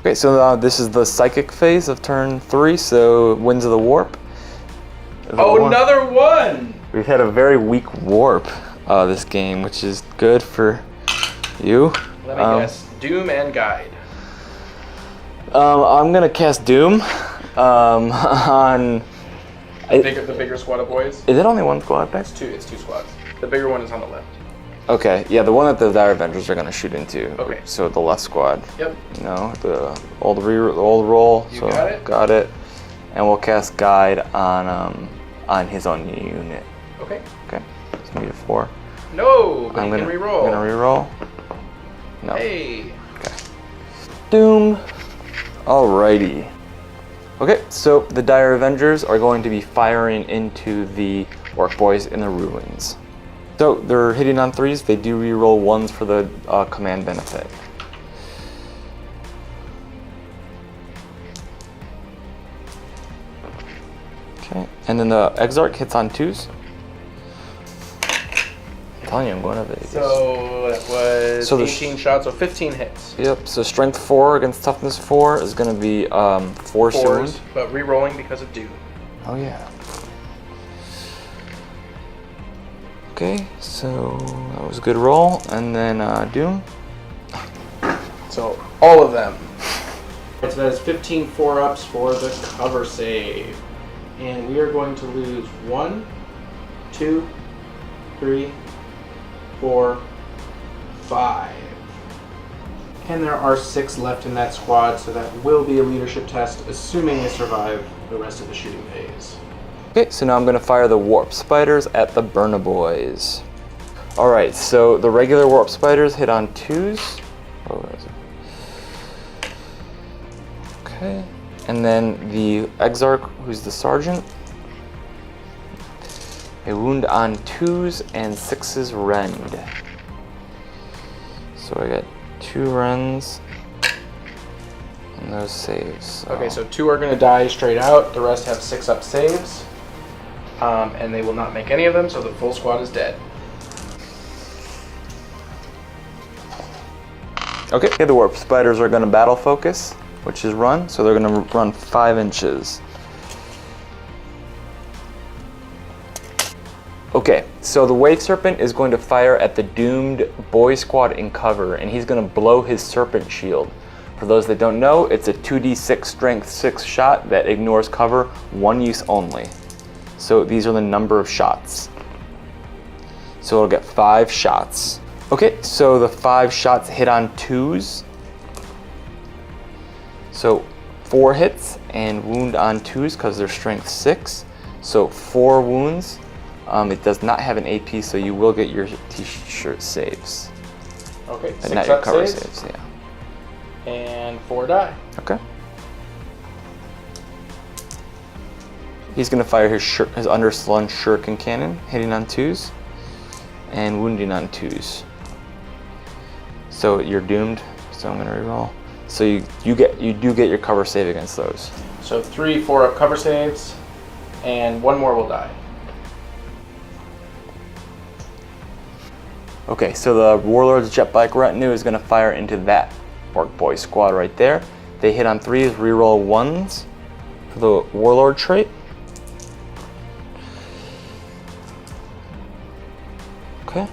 Okay, so this is the psychic phase of turn 3, so Winds of the Warp. Another one! We've had a very weak warp this game, which is good for you. Let me guess. Doom and Guide. I'm gonna cast Doom on. The bigger squad of boys. Is it only one squad back? It's two squads. The bigger one is on the left. Okay, yeah, the one that the Dire Avengers are gonna shoot into. Okay. So the left squad. Yep. No, the old roll. You so got it? Got it. And we'll cast Guide on his own unit. Okay. Okay. So need a 4. No, but I'm you gonna can reroll. I'm gonna reroll. No. Hey. Okay. Doom. Alrighty. Okay, so the Dire Avengers are going to be firing into the Orc Boys in the ruins. So they're hitting on 3s. They do reroll 1s for the command benefit. Okay, and then the Exarch hits on 2s. I'm telling you, I'm going to Vegas. So that was So 18 shots, so 15 hits. Yep, so strength 4 against toughness 4 is going to be 4 Fours, wound. but re-rolling because of Doom. Oh yeah. Okay, so that was a good roll, and then Doom. So all of them. So that is 15 4-ups for the cover save. And we are going to lose 1, 2, 3, 4, 5. And there are 6 left in that squad, so that will be a leadership test, assuming they survive the rest of the shooting phase. Okay, so now I'm going to fire the Warp Spiders at the Burna Boys. Alright, so the regular Warp Spiders hit on 2s. Oh, where is it? Okay, and then the Exarch, who's the Sergeant, a wound on 2s and 6s rend. So I got 2 rends and those saves. So. Okay, so 2 are going to die straight out. The rest have 6-up saves. And they will not make any of them, so the full squad is dead. Okay, the Warp Spiders are going to battle focus, which is run, so they're going to run 5 inches. Okay, so the Wave Serpent is going to fire at the doomed boy squad in cover, and he's going to blow his Serpent Shield. For those that don't know, it's a 2d6 strength 6 shot that ignores cover, 1 use only. So these are the number of shots. So it'll get 5 shots. Okay, so the 5 shots hit on 2s. So 4 hits and wound on 2s because they're strength 6. So 4 wounds. It does not have an AP, so you will get your t-shirt saves. Okay, But 6 not your up cover saves, saves, yeah. and 4 die. Okay. He's going to fire his underslung shuriken cannon, hitting on 2s and wounding on 2s. So you're doomed. So I'm going to reroll. So you do get your cover save against those. So 3 4-up cover saves, and 1 more will die. Okay, so the Warlord's jet bike retinue is going to fire into that Orc Boy squad right there. They hit on 3s, reroll 1s for the Warlord trait. Okay,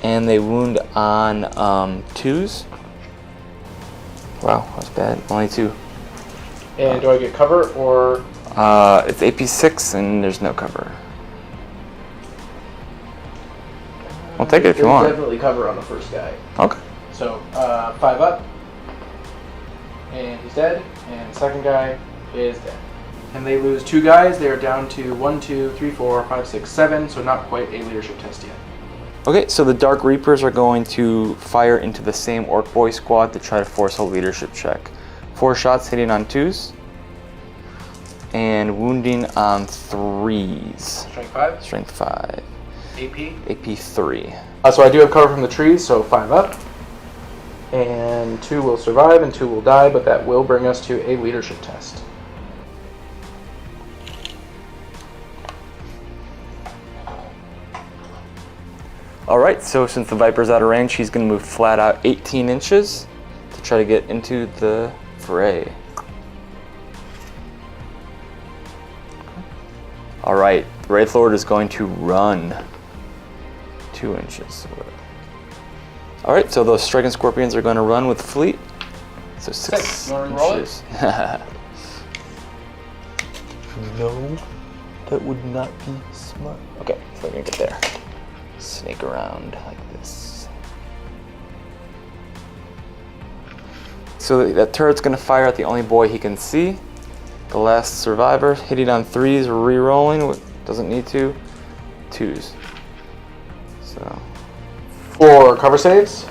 and they wound on 2s. Wow, that's bad. Only 2. And do I get cover, or? It's AP 6 and there's no cover. I'll take it if you There's want. definitely cover on the first guy. Okay. So 5 up, and he's dead, and the second guy is dead. And they lose 2 guys. They are down to 1, 2, 3, 4, 5, 6, 7, so not quite a leadership test yet. Okay, so the Dark Reapers are going to fire into the same Orc Boy squad to try to force a leadership check. 4 shots hitting on 2s and wounding on 3s. Strength 5. Strength 5. AP. AP 3. So I do have cover from the trees, so 5 up. And 2 will survive and 2 will die, but that will bring us to a leadership test. Alright, so since the Viper's out of range, he's going to move flat out 18 inches to try to get into the fray. Alright, the Wraith Lord is going to run 2 inches. All right, so those striking scorpions are going to run with fleet. So 6 You want to roll inches. No, that would not be smart. Okay, so we're gonna get there. Snake around like this. So that turret's gonna fire at the only boy he can see. The last survivor, hitting on 3s, re-rolling, doesn't need to. 2s. So 4 cover saves,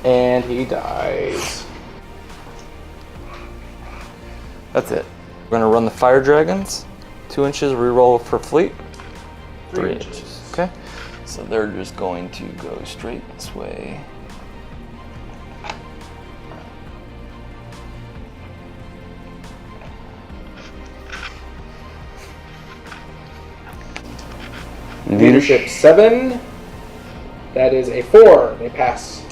and he dies. that's it. We're gonna run the fire dragons. 2 inches, re-roll for fleet. 3 inches. Okay. So they're just going to go straight this way. Leadership 7. That is a 4. They pass.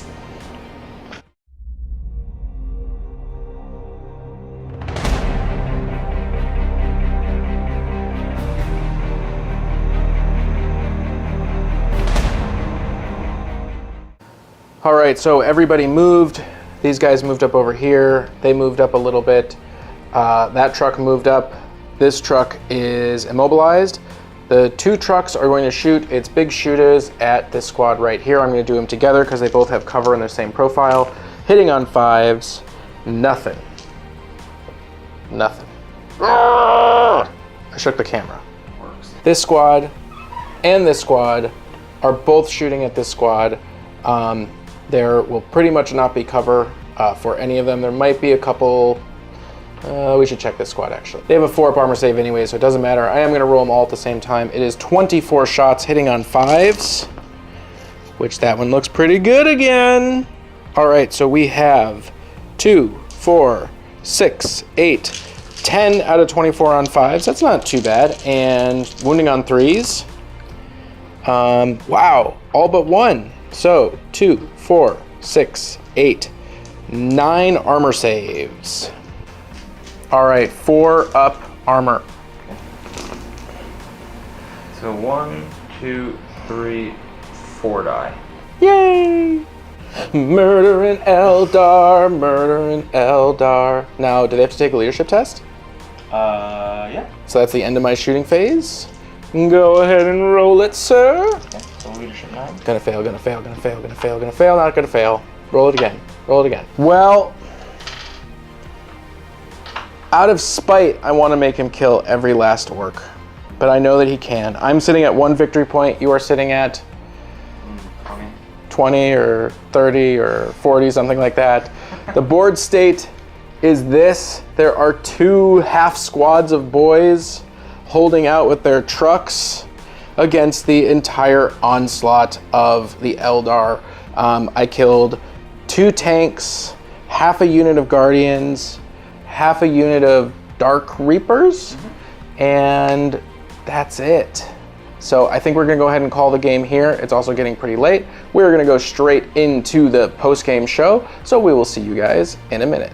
All right, so everybody moved. These guys moved up over here. They moved up a little bit. That truck moved up. This truck is immobilized. The 2 trucks are going to shoot its big shooters at this squad right here. I'm going to do them together because they both have cover in the same profile. Hitting on 5s, nothing. Nothing. I shook the camera. This squad and this squad are both shooting at this squad. There will pretty much not be cover for any of them. There might be a couple. We should check this squad actually. They have a 4-up armor save anyway, so it doesn't matter. I am going to roll them all at the same time. It is 24 shots hitting on 5s, which that one looks pretty good again. All right, so we have 2, 4, 6, 8, 10 out of 24 on 5s. That's not too bad. And wounding on 3s. Wow, all but 1. So 2, 4, 6, 8, 9 armor saves. All right, 4-up armor. So 1, 2, 3, 4 die. Yay! Murder in Eldar, murder in Eldar. Now, do they have to take a leadership test? Yeah. So that's the end of my shooting phase. Go ahead and roll it, sir. Okay, so leadership 9. Gonna fail, gonna fail, gonna fail, gonna fail, gonna fail, not gonna fail. Roll it again, roll it again. Well, out of spite, I want to make him kill every last orc, but I know that he can. I'm sitting at 1 victory point. You are sitting at 20 or 30 or 40, something like that. The board state is this. There are 2 half squads of boys holding out with their trucks against the entire onslaught of the Eldar. I killed 2 tanks, half a unit of guardians, half a unit of Dark Reapers, and that's it. So I think we're gonna go ahead and call the game here. It's also getting pretty late. We're gonna go straight into the post-game show, so we will see you guys in a minute.